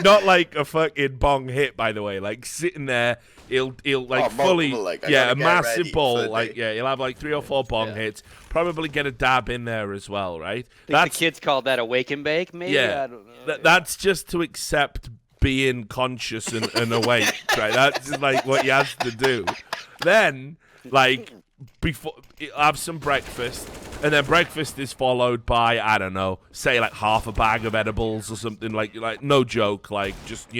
not like a fucking bong hit. By the way, like sitting there, he'll like fully, multiple, like, I yeah, a gotta get massive ready for bowl. the Like, day. yeah, he'll have like 3 or 4 bong hits. Probably get a dab in there as well, right? I think the kids called that a wake and bake, maybe. Yeah, I don't know. that's just to accept being conscious and awake, right? That's just like what he has to do. Then, like, before have some breakfast, and then breakfast is followed by, I don't know, say like half a bag of edibles or something, like no joke, like just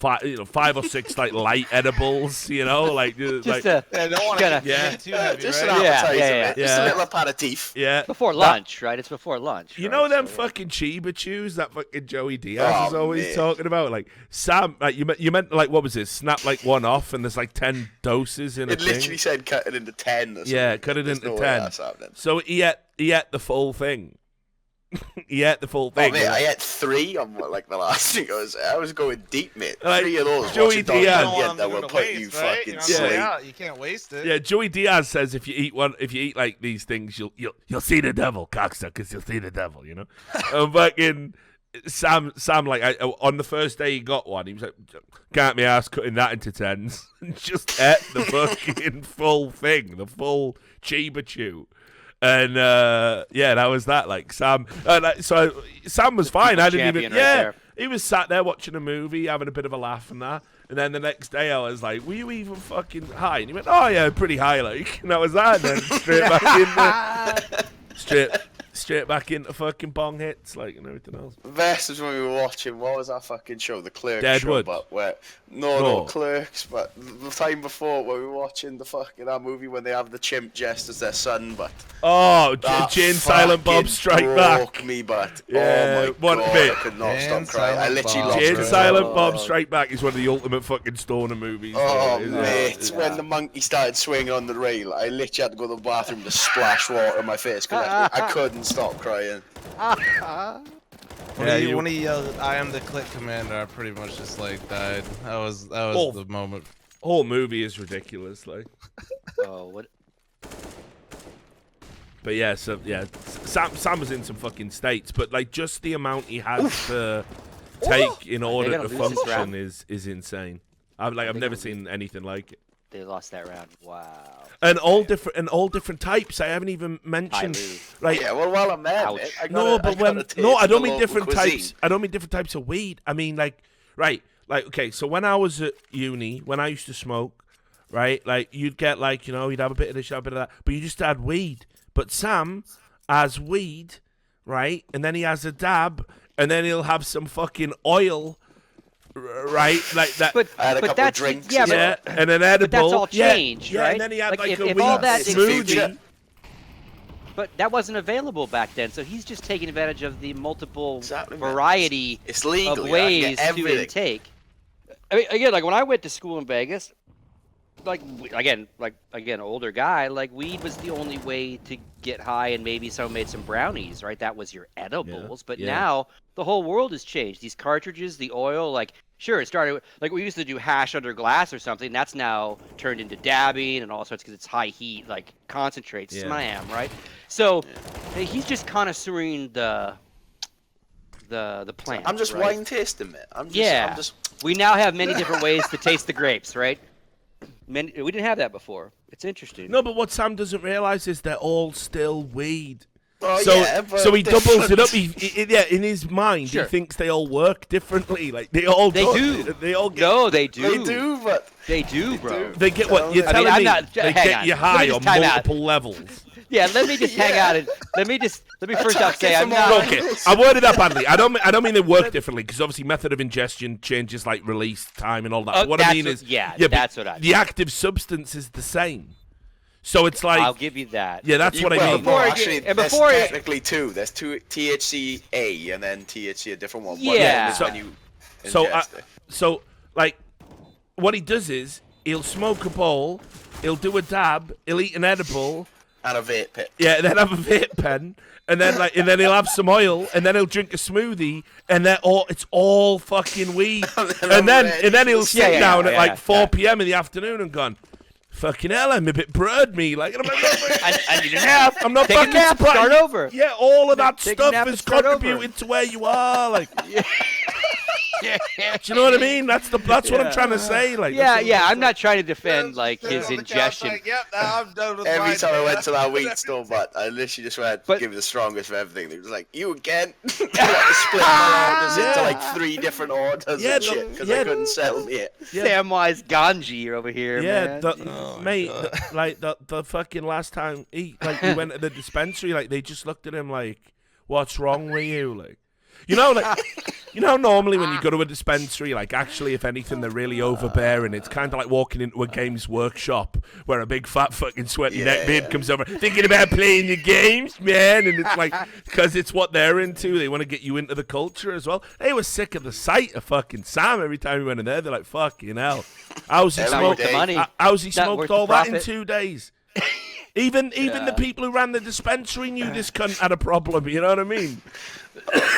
5 or 6 like light edibles, like Just like Yeah, I don't want Kinda- to Yeah. get too heavy, Just right? an Yeah, appetizer, yeah, mate. yeah. Just a Yeah. little aperitif. yeah. before lunch, right? It's before lunch. You right? know them So, fucking Chiba chews that fucking Joey Diaz Oh, is always man. talking about? Like, Sam, like you meant like, what was it? Snap like one off and there's like 10 doses in a It literally thing. said cut it into 10 or something. Yeah, cut it There's into no way 10. that's happening. So he ate the full thing. He ate the full Oh, thing. mate, I ate 3 on like the last thing. I was going deep, mate. Like, 3 of those. Joey watching Dog Diaz. Eat You don't that want will them to put waste, you right? fucking You know, sleep. yeah, you can't waste it. Yeah, Joey Diaz says if you eat like these things, you'll see the devil, cocksuckers. You'll see the devil, And fucking Sam, like on the first day he got one, he was like, "Can't be ass cutting that into 10s." And just ate the fucking full thing, the full Chiba chew. And that was that. Like Sam, so Sam was fine. I didn't even. Champion right Yeah, there. he was sat there watching a movie, having a bit of a laugh and that. And then the next day, I was like, "Were you even fucking high?" And he went, "Oh yeah, pretty high." Like, and that was that. And then straight back into fucking bong hits, like, and everything else. Best is when we were watching, what was that fucking show? The Clerks Deadwood. show, but where... No. No, Clerks, but the time before when we were watching the fucking that movie when they have the chimp jest as their son, but... Oh, that Jane Silent Bob fucking Strike broke Back. me, but... Yeah, oh my one god, bit. I could not Jane stop crying. I Silent literally Bob. lost Jane it. Silent Bob Strike Back is one of the ultimate fucking stoner movies. Oh, isn't mate, it? when the monkey started swinging on the rail, I literally had to go to the bathroom to splash water in my face because I couldn't stop crying. When he yelled, "I am the click commander," I pretty much just like died. That was Oh. the moment. Whole movie is ridiculous, like. Oh, what? But yeah, Sam was in some fucking states, but like just the amount he has to take in order gonna to lose this function round. is insane. I've never seen anything like it. They lost that round. Wow. And all different types. I haven't even mentioned. TyLoo. Like, Yeah, well, while I'm there, Ouch. mate, I no, gotta- but I when gotta taste I don't the mean local different cuisine. types. I don't mean different types of weed. I mean like okay. So when I was at uni, when I used to smoke, right, like you'd get like you'd have a bit of this, a bit of that, but you just had weed. But Sam has weed, right, and then he has a dab, and then he'll have some fucking oil, right, like that. But I had a couple of that's drinks. yeah, yeah, but and an edible. that's all Yeah, changed, yeah, right? and then he had like if a if weed all that smoothie. but that wasn't available back then, so he's just taking advantage of the multiple Exactly, man. variety It's legal. of yeah, I can ways get to everything. intake. I mean, again, like when I went to school in Vegas, like again, older guy, like weed was the only way to get high, and maybe someone made some brownies, right? That was your edibles. But yeah. now the whole world has changed. These cartridges, the oil, like sure, it started with, like we used to do hash under glass or something. That's now turned into dabbing and all sorts because it's high heat, like concentrate, Yeah. slam, right? So he's just connoisseuring the plant. I'm just right? wine tasting, mate. I'm Yeah. just We now have many different ways to taste the grapes, right? We didn't have that before. It's interesting. No, but what Sam doesn't realize is they're all still weed. Oh, So, yeah, but so he doubles it different. up. Yeah, in his mind, Sure. he thinks they all work differently. Like they all They do. do. They all get. No, they do. They do, but They do, bro. do. They get what you're I mean, telling I'm me. not- They hang get on. you Let me high just on time out. multiple levels. Yeah, let me just hang out and let me first off say I'm not. Okay, I worded that badly. I don't mean they work differently because obviously method of ingestion changes like release time and all that. Oh, What I mean is, that's what I mean. The active substance is the same. So it's like I'll give you that. Yeah, that's what I mean. No, actually, there's technically two. There's two THC-A and then THC, a different one. Yeah. One is when you ingest it. So like, what he does is he'll smoke a bowl, he'll do a dab, he'll eat an edible, and a vape pen. Yeah, and then have a vape pen, and then he'll have some oil, and then he'll drink a smoothie, and then it's all fucking weed, and then he'll sit down at like 4 p.m. in the afternoon and gone, fucking hell, I'm a bit brewed, me. Like, and I'm like, I need a nap. I'm not Take a fucking nap, surprised. start over. Yeah, all of that Take a stuff nap is and start over. contributing to where you are. Like, do you know what I mean? That's what I'm trying to say. Like, I'm not trying to defend like his ingestion. Like, yep, now I'm done with Every mine. time I went to that weed store, but I literally just went, give me the strongest of everything. They was like, you again? They had to split my orders into like 3 different orders and shit because they couldn't sell me it. Samwise Ganji over here, man. The fucking last time he went to the dispensary, like they just looked at him like, what's wrong with you? Like, you know, normally when you go to a dispensary, like actually, if anything, they're really overbearing. It's kind of like walking into a Games Workshop where a big fat fucking sweaty neckbeard comes over, thinking about playing your games, man. And it's like, because it's what they're into. They want to get you into the culture as well. They were sick of the sight of fucking Sam every time we went in there. They're like, fucking hell. How's he smoked all that in 2 days? Even the people who ran the dispensary knew this cunt had a problem. You know what I mean?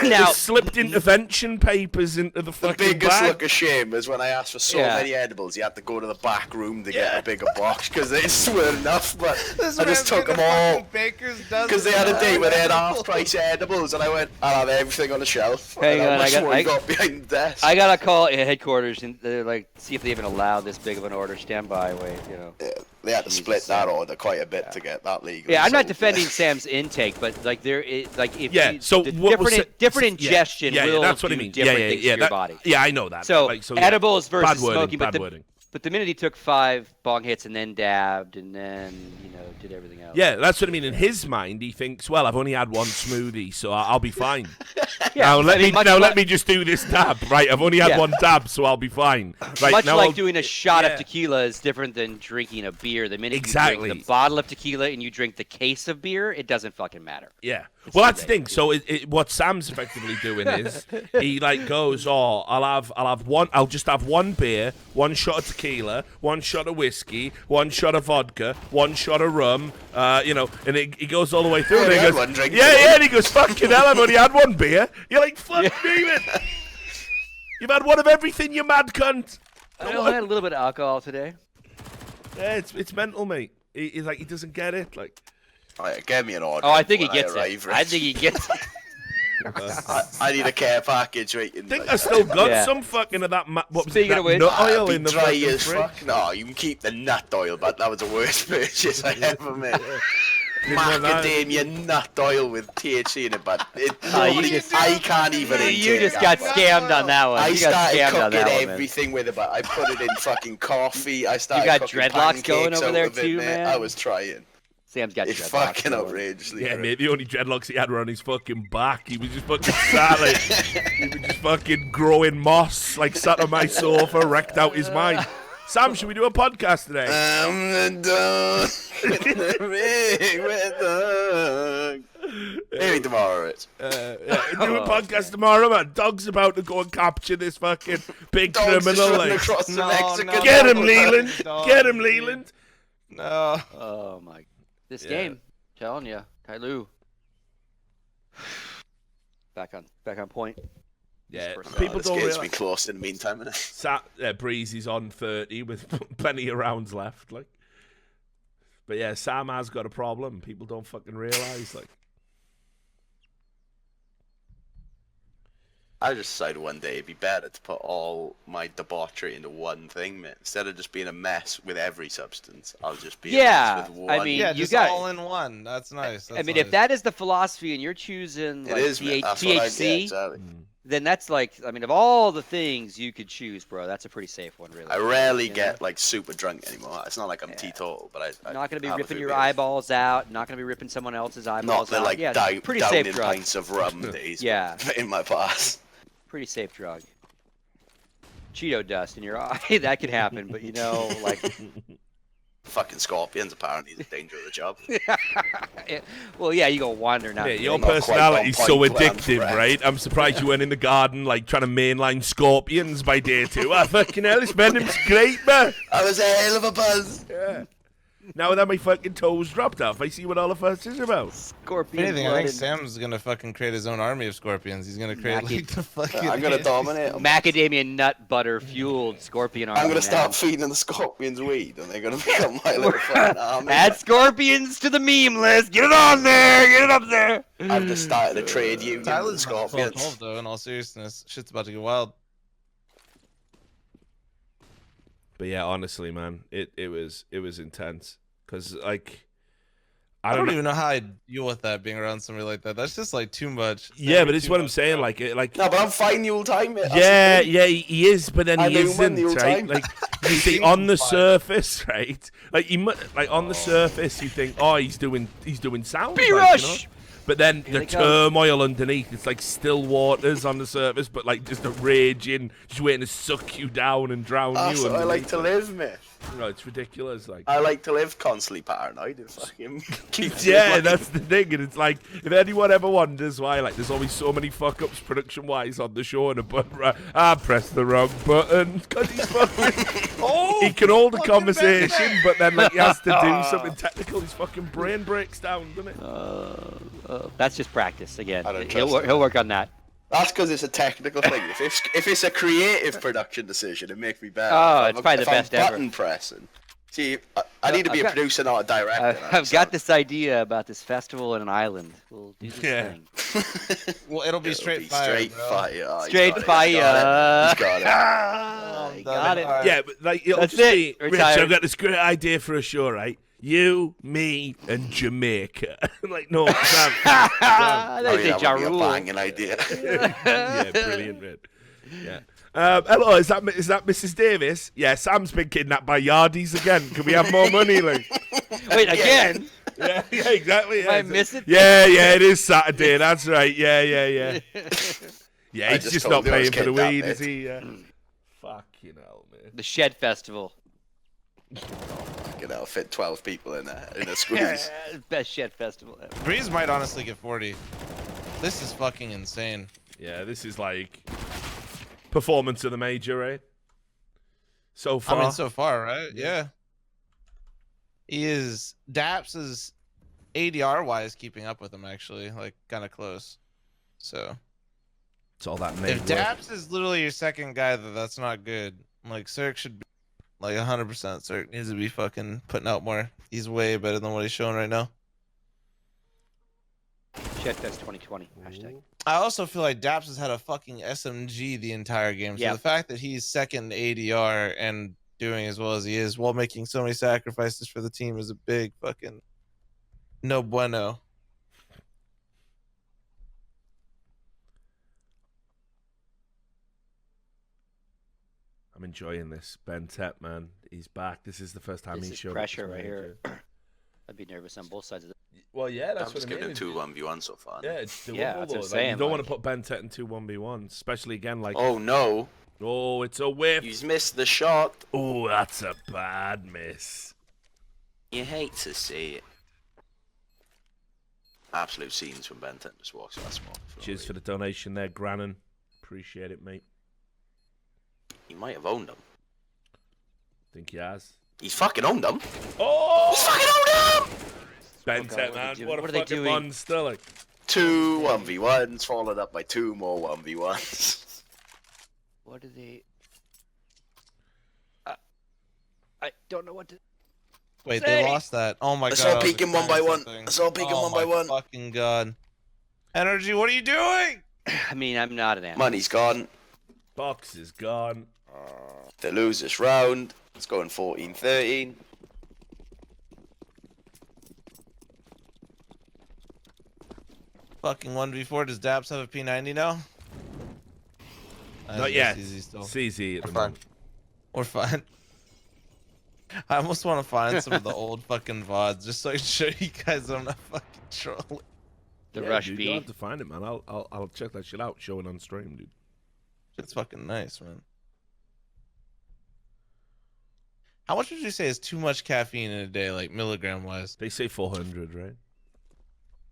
Now, they slipped intervention papers into the fucking The biggest bag. look of shame is when I asked for so many edibles, you had to go to the back room to get a bigger box because they just weren't enough. But I just took them all because they had a date where they had half-price edibles, and I went, I'll have everything on the shelf. Hang on, I got behind the desk. I gotta call headquarters and they're like, see if they even allow this big of an order. Stand by, wait, you know. Yeah, they had to split that order quite a bit to get that legal. Yeah, I'm not defending Sam's intake, but like there is like if different ingestion will that's what do I mean. different things to your body. Yeah, I know that. So, edibles versus bad wording, smoking, but the minute he took 5 bong hits and then dabbed and then did everything else. Yeah, that's what I mean. In his mind, he thinks, well, I've only had 1 smoothie, so I'll be fine. Yeah, let me just do this dab. Right, I've only had 1 dab, so I'll be fine. Right, much now like doing a shot of tequila is different than drinking a beer. The minute you drink the bottle of tequila and you drink the case of beer, it doesn't fucking matter. Yeah. Well, that's the thing. So what Sam's effectively doing is he like goes, I'll just have 1 beer, 1 shot of tequila, 1 shot of whiskey, 1 shot of vodka, 1 shot of rum, and he goes all the way through. And he goes, and he goes, fucking hell, I've only had 1 beer. You're like, fuck me, man. You've had 1 of everything, you mad cunt. I had a little bit of alcohol today. Yeah, it's mental, mate. He's like, he doesn't get it, like. Oh, yeah, get me an order. Oh, I think he gets it. I think he gets it. I need a care package. Right, I think I still got some fucking of that. What was that nut oil in the dry fucking as fridge? fuck. No, you can keep the nut oil, but that was the worst purchase I ever made. Macadamia nut oil with THC in it, but I can't even eat it. You just got scammed on that one. I started cooking everything with it, but I put it in fucking coffee. I started You got cooking dreadlocks going over there too, man. I was trying. Sam's got It's dreadlocks fucking going. outrageously. Yeah, mate, the only dreadlocks he had were on his fucking back. He was just fucking sat like, he was just fucking growing moss, like sat on my sofa, wrecked out his mind. Sam, should we do a podcast today? I'm the dog. With the dog. Maybe tomorrow, Rich. Do a podcast tomorrow, man. Dog's about to go and capture this fucking big criminal. Like, Across the Mexican. get him, Leland. Get him, Leland. No. Oh my! This game, telling you, TyLoo. Back on point. Yeah, This people don't game's realize. been close in the meantime, innit? Breezy's on 30 with plenty of rounds left. Like, but yeah, Sam has got a problem. People don't fucking realize. Like, I just decided one day it'd be better to put all my debauchery into one thing, man. Instead of just being a mess with every substance, I'll just be a mess with one. I mean, Yeah, you just got all in one. That's nice. I mean, if that is the philosophy and you're choosing It like is, man. That's what I get, THC, exactly. then that's like, I mean, of all the things you could choose, bro, that's a pretty safe one, really. I rarely You know? get like super drunk anymore. It's not like I'm teetotal, but I Not gonna be have a ripping few your beers. eyeballs out. Not gonna be ripping someone else's Not eyeballs the out. like Yeah, pretty down safe in drug. pints of rum days. Yeah. In my past. Pretty safe drug. Cheeto dust in your eye. That could happen, but you know, like, Fucking scorpions apparently is a danger of the job. well, yeah, you go wander now. Yeah, your Not quite personality's on so point plan, addictive, right? right? I'm surprised you went in the garden like trying to mainline scorpions by day 2. Ah, fucking hell, this venom's great, man. I was a hell of a buzz. Yeah. Now that my fucking toes dropped off, I see what all the fuss is about. If Scorpion anything, I blood think and Sam's gonna fucking create his own army of scorpions. He's gonna create Mackie- like the fucking. I'm gonna dominate 'em. macadamia nut butter fueled scorpion army. I'm gonna now. start feeding the scorpions weed, and they're gonna become my little fucking army. Add scorpions to the meme list. Get it on there. Get it up there. I've just started a trade union with Tyler's not scorpions. 12 though. In all seriousness, shit's about to get wild. But yeah, honestly, man, it was intense. Cause like, I don't know. even know how I deal with that being around somebody like that. That's just like too much. Yeah, but it's what I'm saying. Like, No, but I'm fine the whole time, mate. That's yeah, the thing. yeah, he is, but then I he knew him isn't, the whole right? time. Like, you see, on the surface, right? Like, on the surface, you think, oh, he's doing sound. B like, rush! you know? But then Here the they come. turmoil underneath, it's like still waters on the surface, but like just a raging, just waiting to suck you down and drown That's you. what I like underneath to it. live, mate. You know, it's ridiculous. Like, I like to live constantly paranoid and fucking keep yeah, that's the thing, and it's like if anyone ever wonders why, like, there's always so many fuck ups production-wise on the show, and a button, I pressed the wrong button because he's fucking. He can hold a conversation, but then like he has to do something technical. His fucking brain breaks down, doesn't it? That's just practice again. I don't He'll trust he'll work on that. That's because it's a technical thing. If it's a creative production decision, it makes me better. Oh, If it's I'm- probably the if I'm best ever. button pressing. See, I need to be I've a got- producer, not a director. I've got this idea about this festival in an island. We'll do this Yeah. thing. Well, it'll be straight fire. Straight bro. fire. Oh, he's Straight got it, fire. He's got it. He's got it. Ah, you got it. Alright. Yeah, but like it'll That's just it. be Rich, Retired. I've got this great idea for a show, right? You, me, and Jamaica. Like, no, Sam. Ah, I that's mean, a that Ja would be a Rule. banging idea. Yeah, brilliant, man. Yeah. Hello, is that Mrs. Davis? Yeah, Sam's been kidnapped by yardies again. Can we have more money, like? Wait, again? Yeah, exactly. Am I Yeah, missing? yeah, it is Saturday. That's right. Yeah. Yeah, I he's just just told not you I was paying for the kidnapped, weed, mate. is he? Fucking hell, man. The Shed Festival. You know, fit 12 people in a squeeze. Best Shed Festival ever. Breeze might honestly get 40. This is fucking insane. Yeah, this is like performance of the major, right? So far. I mean, so far, right? Yeah. He is. Daps is ADR wise keeping up with him actually, like kind of close. So it's all that made if Daps is literally your second guy, that's not good. Like Cirque should be like 100%. Cirque needs to be fucking putting out more. He's way better than what he's showing right now. Shed Fest 2020. Hashtag. I also feel like Daps has had a fucking SMG the entire game. So Yeah. the fact that he's second ADR and doing as well as he is while making so many sacrifices for the team is a big fucking no bueno. I'm enjoying this. Ben Tep, man. He's back. This is the first time This he's is shown pressure up as right here. manager. I'd be nervous on both sides of it. Well, yeah, I'm that's just what I giving mean. him 2-1v1 so far. Yeah, it's doable, Yeah, that's what I'm though. saying, You don't want like- to put Ben Tep in 2-1v1s, especially again like. Oh no, Oh, it's a whip. he's missed the shot. Oh, that's a bad miss. You hate to see it. Absolute scenes when Benton just walks that small. Cheers for the donation there, Grannon. Appreciate it, mate. He might have owned them. Think he has. He's fucking owned them. Oh, He's fucking owned them. Ben Oh, God, Tep, what are man. they What a doing? What are they fucking doing? monster! Like, 2 1v1s, followed up by 2 more 1v1s. What do they? I don't know what to. Wait, Say. they lost that. Oh my I god. saw was peeking one by expecting one. something. I saw peeking Oh one by my one. Fucking god. NRG, what are you doing? I mean, I'm not an analyst. Money's gone. box is gone. They lose this round. It's going 14-13. Fucking 1v4. Does Daps have a P90 now? Not yet. CZ still. CZ at the We're fine. moment. We're fine. I almost want to find some of the old fucking VODs just so I can show you guys I'm not fucking trolling. The Yeah, Rush dude, B. you'll have to find it, man. I'll check that shit out. Showing on stream, dude. It's fucking nice, man. How much would you say is too much caffeine in a day, like milligram wise? They say 400, right?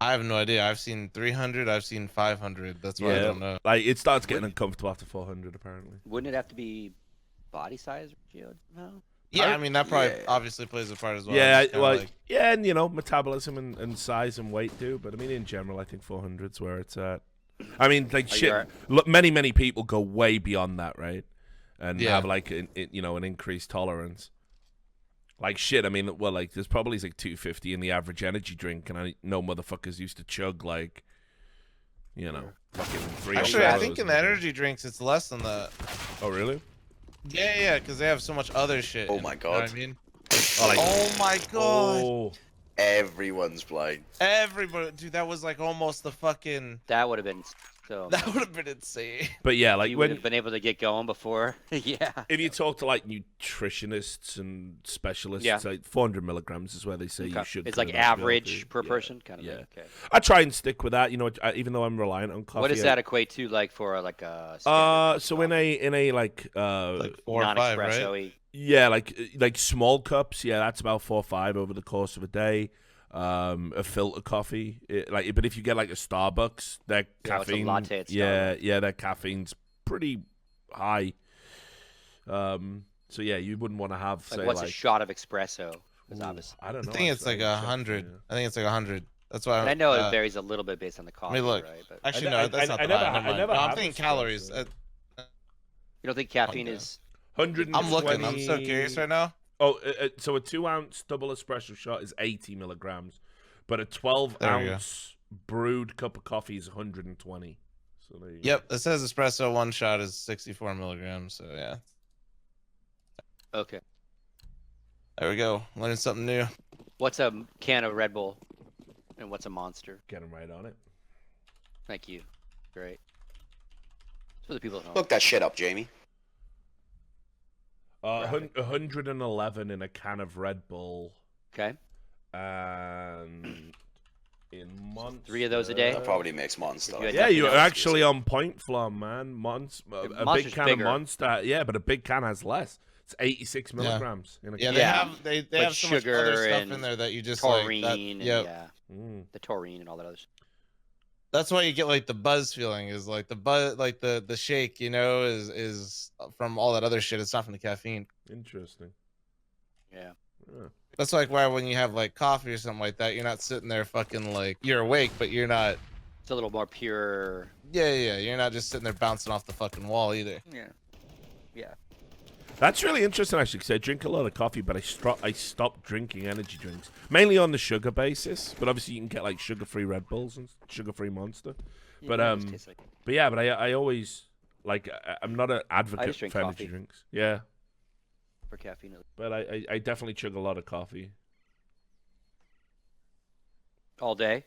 I have no idea. I've seen 300. I've seen 500. That's why I don't know. Like it starts getting uncomfortable after 400, apparently. Wouldn't it have to be body size ratio? No. Yeah, I mean that probably obviously plays a part as well. Yeah, Just kinda well, like, yeah, and you know, metabolism and size and weight do, but I mean, in general, I think 400's where it's at. I mean, like shit. Look, many people go way beyond that, right? And have like an increased tolerance. Like shit. I mean, well, like there's probably like 250 in the average energy drink, and I know motherfuckers used to chug like, fucking 3. Actually, I think in the energy drinks it's less than that. Oh, really? Yeah, because they have so much other shit. Oh in my it, you know what God. I mean? Oh, Oh my god. Oh. Everyone's blind. Everybody, dude, that was like almost the fucking. That would have been so. That would have been insane. But yeah, like You would when have been able to get going before. Yeah. if you talk to like nutritionists and specialists, Yeah. like 400 milligrams is where they say you Okay. should. It's cut like it out to go average to. per Yeah. person, kind of Yeah. thing. Okay. I try and stick with that, even though I'm reliant on coffee. What does that equate to, like for like a? standard So in a like Like 4 or 5, right? non-espresso-y? yeah, like small cups, yeah, that's about 4 or 5 over the course of a day. A filter coffee, but if you get like a Starbucks, their Yeah, it's a caffeine, latte at their caffeine's pretty high. So yeah, you wouldn't want to have Like say what's like a shot of espresso? 'Cause ooh, obviously, I don't know. I think it's like 100. I think it's like 100. That's why. I know it varies a little bit based on the coffee, look. right? But Actually, I- no, that's not I the never- high. I Never mind. never No, I'm have thinking espresso. calories. you don't think caffeine Okay. is? 120. I'm looking. I'm so curious right now. Oh, so a 2-ounce double espresso shot is 80 milligrams, but a 12-ounce brewed cup of coffee is 120. So there you go. Yep, it says espresso 1 shot is 64 milligrams. So yeah, Okay. there we go. Learning something new. What's a can of Red Bull, and what's a Monster? Get them right on it. Thank you. Great. For the people at home. Look that shit up, Jamie. 111 in a can of Red Bull, Okay. and in Monster. 3 of those a day? That probably makes Monster. If you had Yeah, nothing you're else, actually on point, fl0m, man. A big Monster's can bigger. of Monster, yeah, but a big can has less. It's 86 milligrams in a Yeah, can. they Yeah. have they Like have so much sugar other stuff and in there that you just taurine like. and Yep. yeah, Mm. the taurine and all that other stuff. That's why you get like the buzz feeling. Is like the buzz, like the shake. Is from all that other shit. It's not from the caffeine. Interesting. Yeah. Yeah. That's like why when you have like coffee or something like that, you're not sitting there fucking like you're awake, but you're not. It's a little more pure. Yeah. You're not just sitting there bouncing off the fucking wall either. Yeah. Yeah. That's really interesting, actually, because I drink a lot of coffee, but I stopped drinking energy drinks. Mainly on the sugar basis, but obviously you can get, like, sugar-free Red Bulls and sugar-free Monster. But, it tastes like but yeah, but I always, like, I'm not an advocate just drink for energy coffee. drinks. Yeah, for caffeine. but I definitely chug a lot of coffee. All day.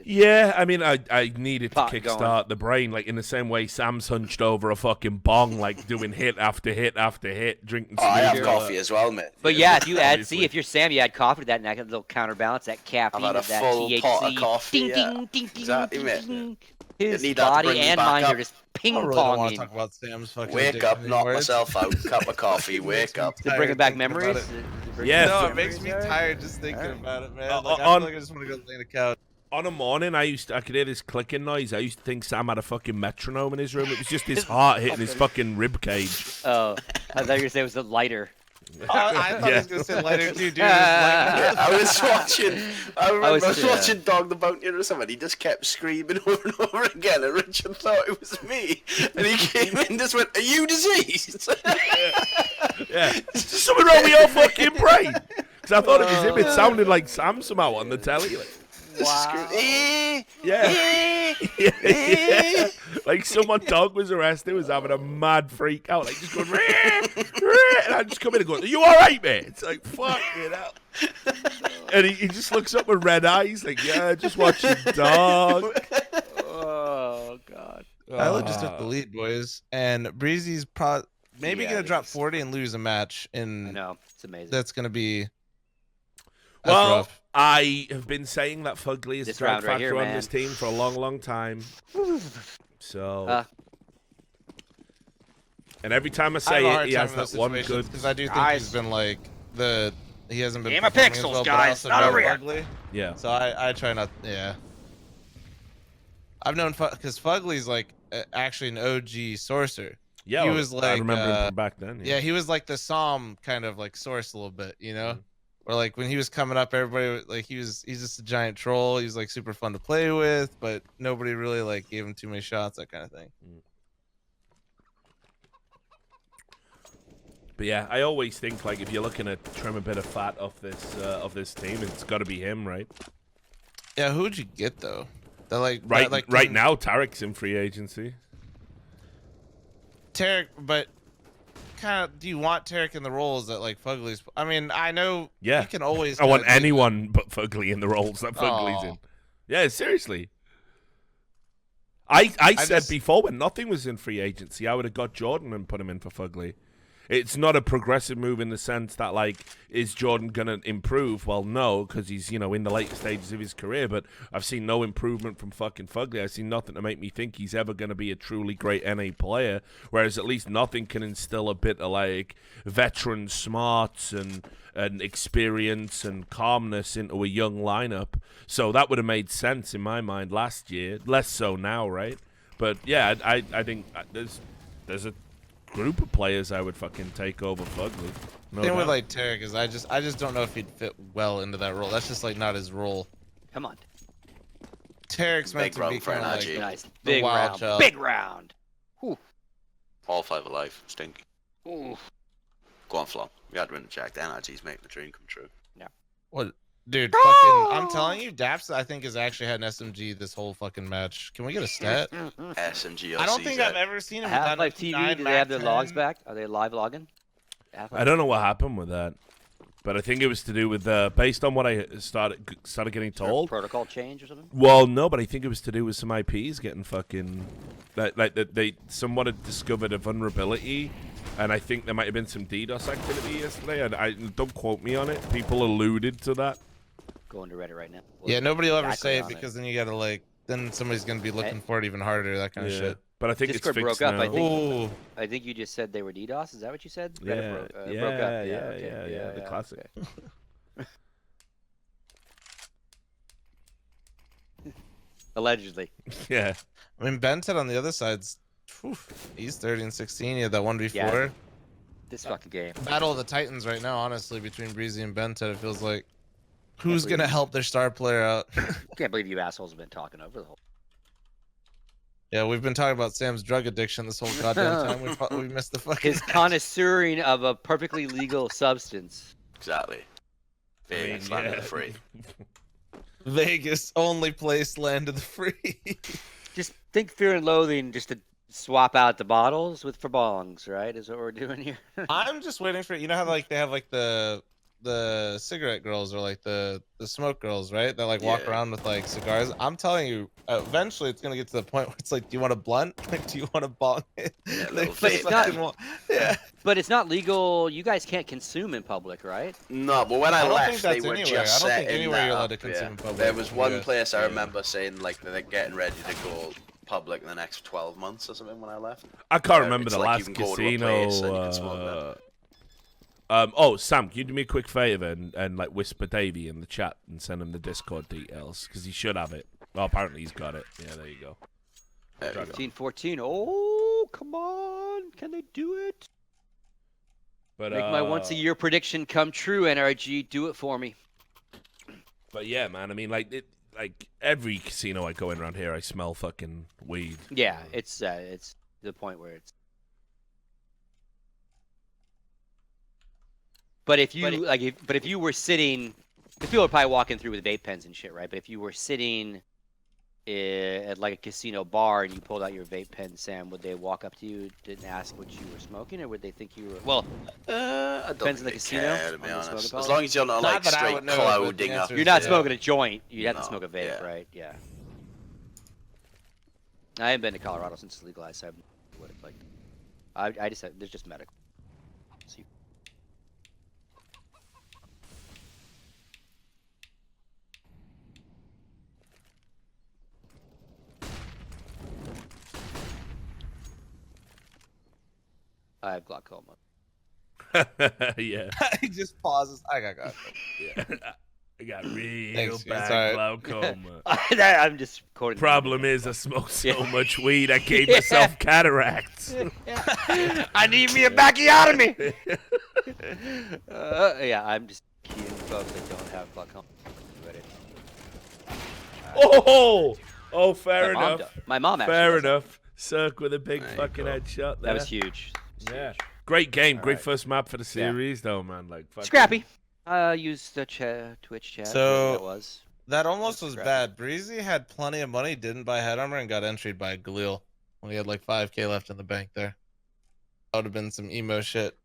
Yeah, I mean, I needed to Pot kickstart going. the brain, like, in the same way Sam's hunched over a fucking bong, like, doing hit after hit after hit, drinking Oh, I have smoothie. coffee as well, mate. But yeah, if you add, Obviously. if you're Sam, you add coffee to that, and that can little counterbalance that caffeine, had a of that full THC. pot of coffee, Ding, yeah. ding, ding, Exactly, ding, mate. ding. You His need that to body bring you and back mind up. are just I ping really don't want to ponging. talk about Sam's fucking. Wake addiction up, knock anymore. myself out, cup of coffee, wake up. To bring it back Tired thinking about memories. it. Yeah, No, so- it makes me Memories, tired just thinking Alright. about it, man. Uh, Like, I on- feel like I just want to go lay on the couch. On a morning, I could hear this clicking noise. I used to think Sam had a fucking metronome in his room. It was just his heart hitting his fucking rib cage. Oh, I thought you were gonna say it was the lighter. I thought he Yeah. was gonna say lighter too, dude. It was I was watching. I remember I was yeah. watching Dog the Bounty or something. He just kept screaming over and over again, and Richard thought it was me. And he came in and just went, "Are you diseased?" Yeah, is there something wrong with your fucking brain? Because I thought it was him. It sounded like Sam somehow on the telly. Like, Wow. yeah. yeah. Like someone dog was arrested, was having a mad freak out, like just going, "Rah, rah," and I just come in and go, "Are you all right, mate?" It's like, fuck it up. And he just looks up with red eyes, like, "Yeah, just watching dog." Oh God. TyLoo just took the lead, boys, and Breezy's maybe Yeah, gonna this drop is- 40 and lose a match. I And know it's amazing. that's gonna be. That's Well, rough. I have been saying that Fugly is a This drag round right factor here, on man. this team for a long, long time. So, and every time I I have say a it, hard he time has in those that one situations good. because I do think Guys. he's been like he hasn't been Game of performing as pixels, well, but I guys, also not know over here. Fugly, Yeah. so I try not. Yeah, I've known because Fugly's like actually an OG sorcerer. Yeah, he well, was I like, remember him from back then. Yeah, he was like the SirScoots kind of like source a little bit, you know. Mhm. Or like when he was coming up, everybody like he's just a giant troll. He's like super fun to play with, but nobody really like gave him too many shots, that kind of thing. But yeah, I always think like if you're looking to trim a bit of fat off this team, it's got to be him, right? Yeah, who'd you get though? That Right now, Tarek's in free agency. Tarek, but kind of, do you want Tarek in the roles that like Fugly's? I mean, I know Yeah. you can always. I want kinda do that. anyone but Fugly in the roles that Fugly's Aw. in. Yeah, seriously. I said just- before when nothing was in free agency, I would have got Jordan and put him in for Fugly. It's not a progressive move in the sense that, like, is Jordan going to improve? Well, no, because he's, in the later stages of his career, but I've seen no improvement from fucking Fugly. I've seen nothing to make me think he's ever going to be a truly great NA player, whereas at least nothing can instill a bit of, like, veteran smarts and experience and calmness into a young lineup. So that would have made sense in my mind last year. Less so now, right? But, yeah, I think there's a group of players I would fucking take over Fugly. No thing with doubt. like Tarek is I just don't know if he'd fit well into that role. That's just like not his role. Come on. Tarek's meant Big to role be for kind of NRG. like Nice. the Big wild round. child. Big round. Ooh. All 5 alive. Stink. Ooh. Go on, fl0m. We had to win the check. The NRG's making the dream come true. What, dude? Fucking, I'm telling you, Daps I think has actually had an SMG this whole fucking match. Can we get a stat? SMG. I don't think I've ever seen him. Half-Life TV, do they have their logs back? Are they live logging? I don't know what happened with that, but I think it was to do with based on what I started getting told. Protocol change or something? Well, no, but I think it was to do with some IPs getting fucking they somewhat had discovered a vulnerability, and I think there might have been some DDoS activity yesterday. And I don't quote me on it. People alluded to that. Going to Reddit right now. Yeah, nobody will ever Exactly say it on because then you gotta like, then somebody's gonna be looking for it even harder. That kind of shit. But I think Discord it's fixed broke up, now. I think. Ooh, I think you just said they were DDoS. Is that what you said? Yeah, Reddit broke up. yeah, the classic. okay. Allegedly. Yeah. I mean, Bented on the other side's, he's 30 and 16. He had that 1v4. Yeah. This fucking game. Battle of the Titans right now, honestly, between Breezy and Bented. It feels like who's believe gonna it. help their star player out? Can't believe you assholes have been talking over the whole. Yeah, we've been talking about Sam's drug addiction this whole goddamn time. We missed the fucking. His connoisseuring of a perfectly legal substance. Exactly. Big mean, land of yeah. the free. Vegas, only place, land of the free. Just think Fear and Loathing just to swap out the bottles for bongs, right? Is what we're doing here. I'm just waiting for, you know how like they have like the cigarette girls or like the smoke girls, right? That like walk Yeah. around with like cigars. I'm telling you, eventually it's gonna get to the point where it's like, do you want a blunt? Like, do you want a bong? Yeah, They little just But it's not- fucking yeah. But it's not legal. You guys can't consume in public, right? No, but when I, I don't left, think they that's were anywhere. just I don't think setting anywhere that you're allowed up, to consume in public There was in one the US. place I Yeah. remember saying like that they're getting ready to go public in the next 12 months or something when I left. I can't remember It's the like you last can go to a place and you can casino. smoke Oh, Sam, can you do me a quick favor and like whisper Davey in the chat and send him the Discord details because he should have it. Well, apparently he's got it. Yeah, there you go. There you go. 15-14. Oh, come on. Can they do it? But Make my once a year prediction come true, NRG. Do it for me. But yeah, man. I mean, like every casino I go in around here, I smell fucking weed. Yeah, it's the point where it's. But if you if you were sitting, because people are probably walking through with vape pens and shit, right? But if you were sitting at like a casino bar and you pulled out your vape pen, Sam, would they walk up to you and ask what you were smoking, or would they think you were? Well, I don't Depends on think the they casino, care, to be on the honest. smoking As policy. long as you're not like Not that I straight would know, but the clouding up. answer you're not Yeah. smoking a joint. You'd have to No, smoke a vape, yeah. right? Yeah. I haven't been to Colorado since it's legalized. So I have no idea what it's like. I just there's just medical. See. I have glaucoma. Yeah. He just pauses. I got glaucoma. Yeah. I got real Thanks, bad sorry. glaucoma. I'm just quoting. Problem is, I smoke so much weed, I gave myself cataracts. I need me a backiotomy. Yeah, I'm just kidding folks that don't have glaucoma. Oh, fair enough. My mom actually. Fair does that. enough. Cirque with a big There you fucking go. headshot there. That was huge. Yeah. Great game. All Great right. first map for the series, though, man. Like fucking... Scrappy. Use the Twitch chat. So- that was. That almost was Scrappy. bad. Breezy had plenty of money, didn't buy head armor, and got entryed by Galil when he had like 5K left in the bank there. That would have been some emo shit.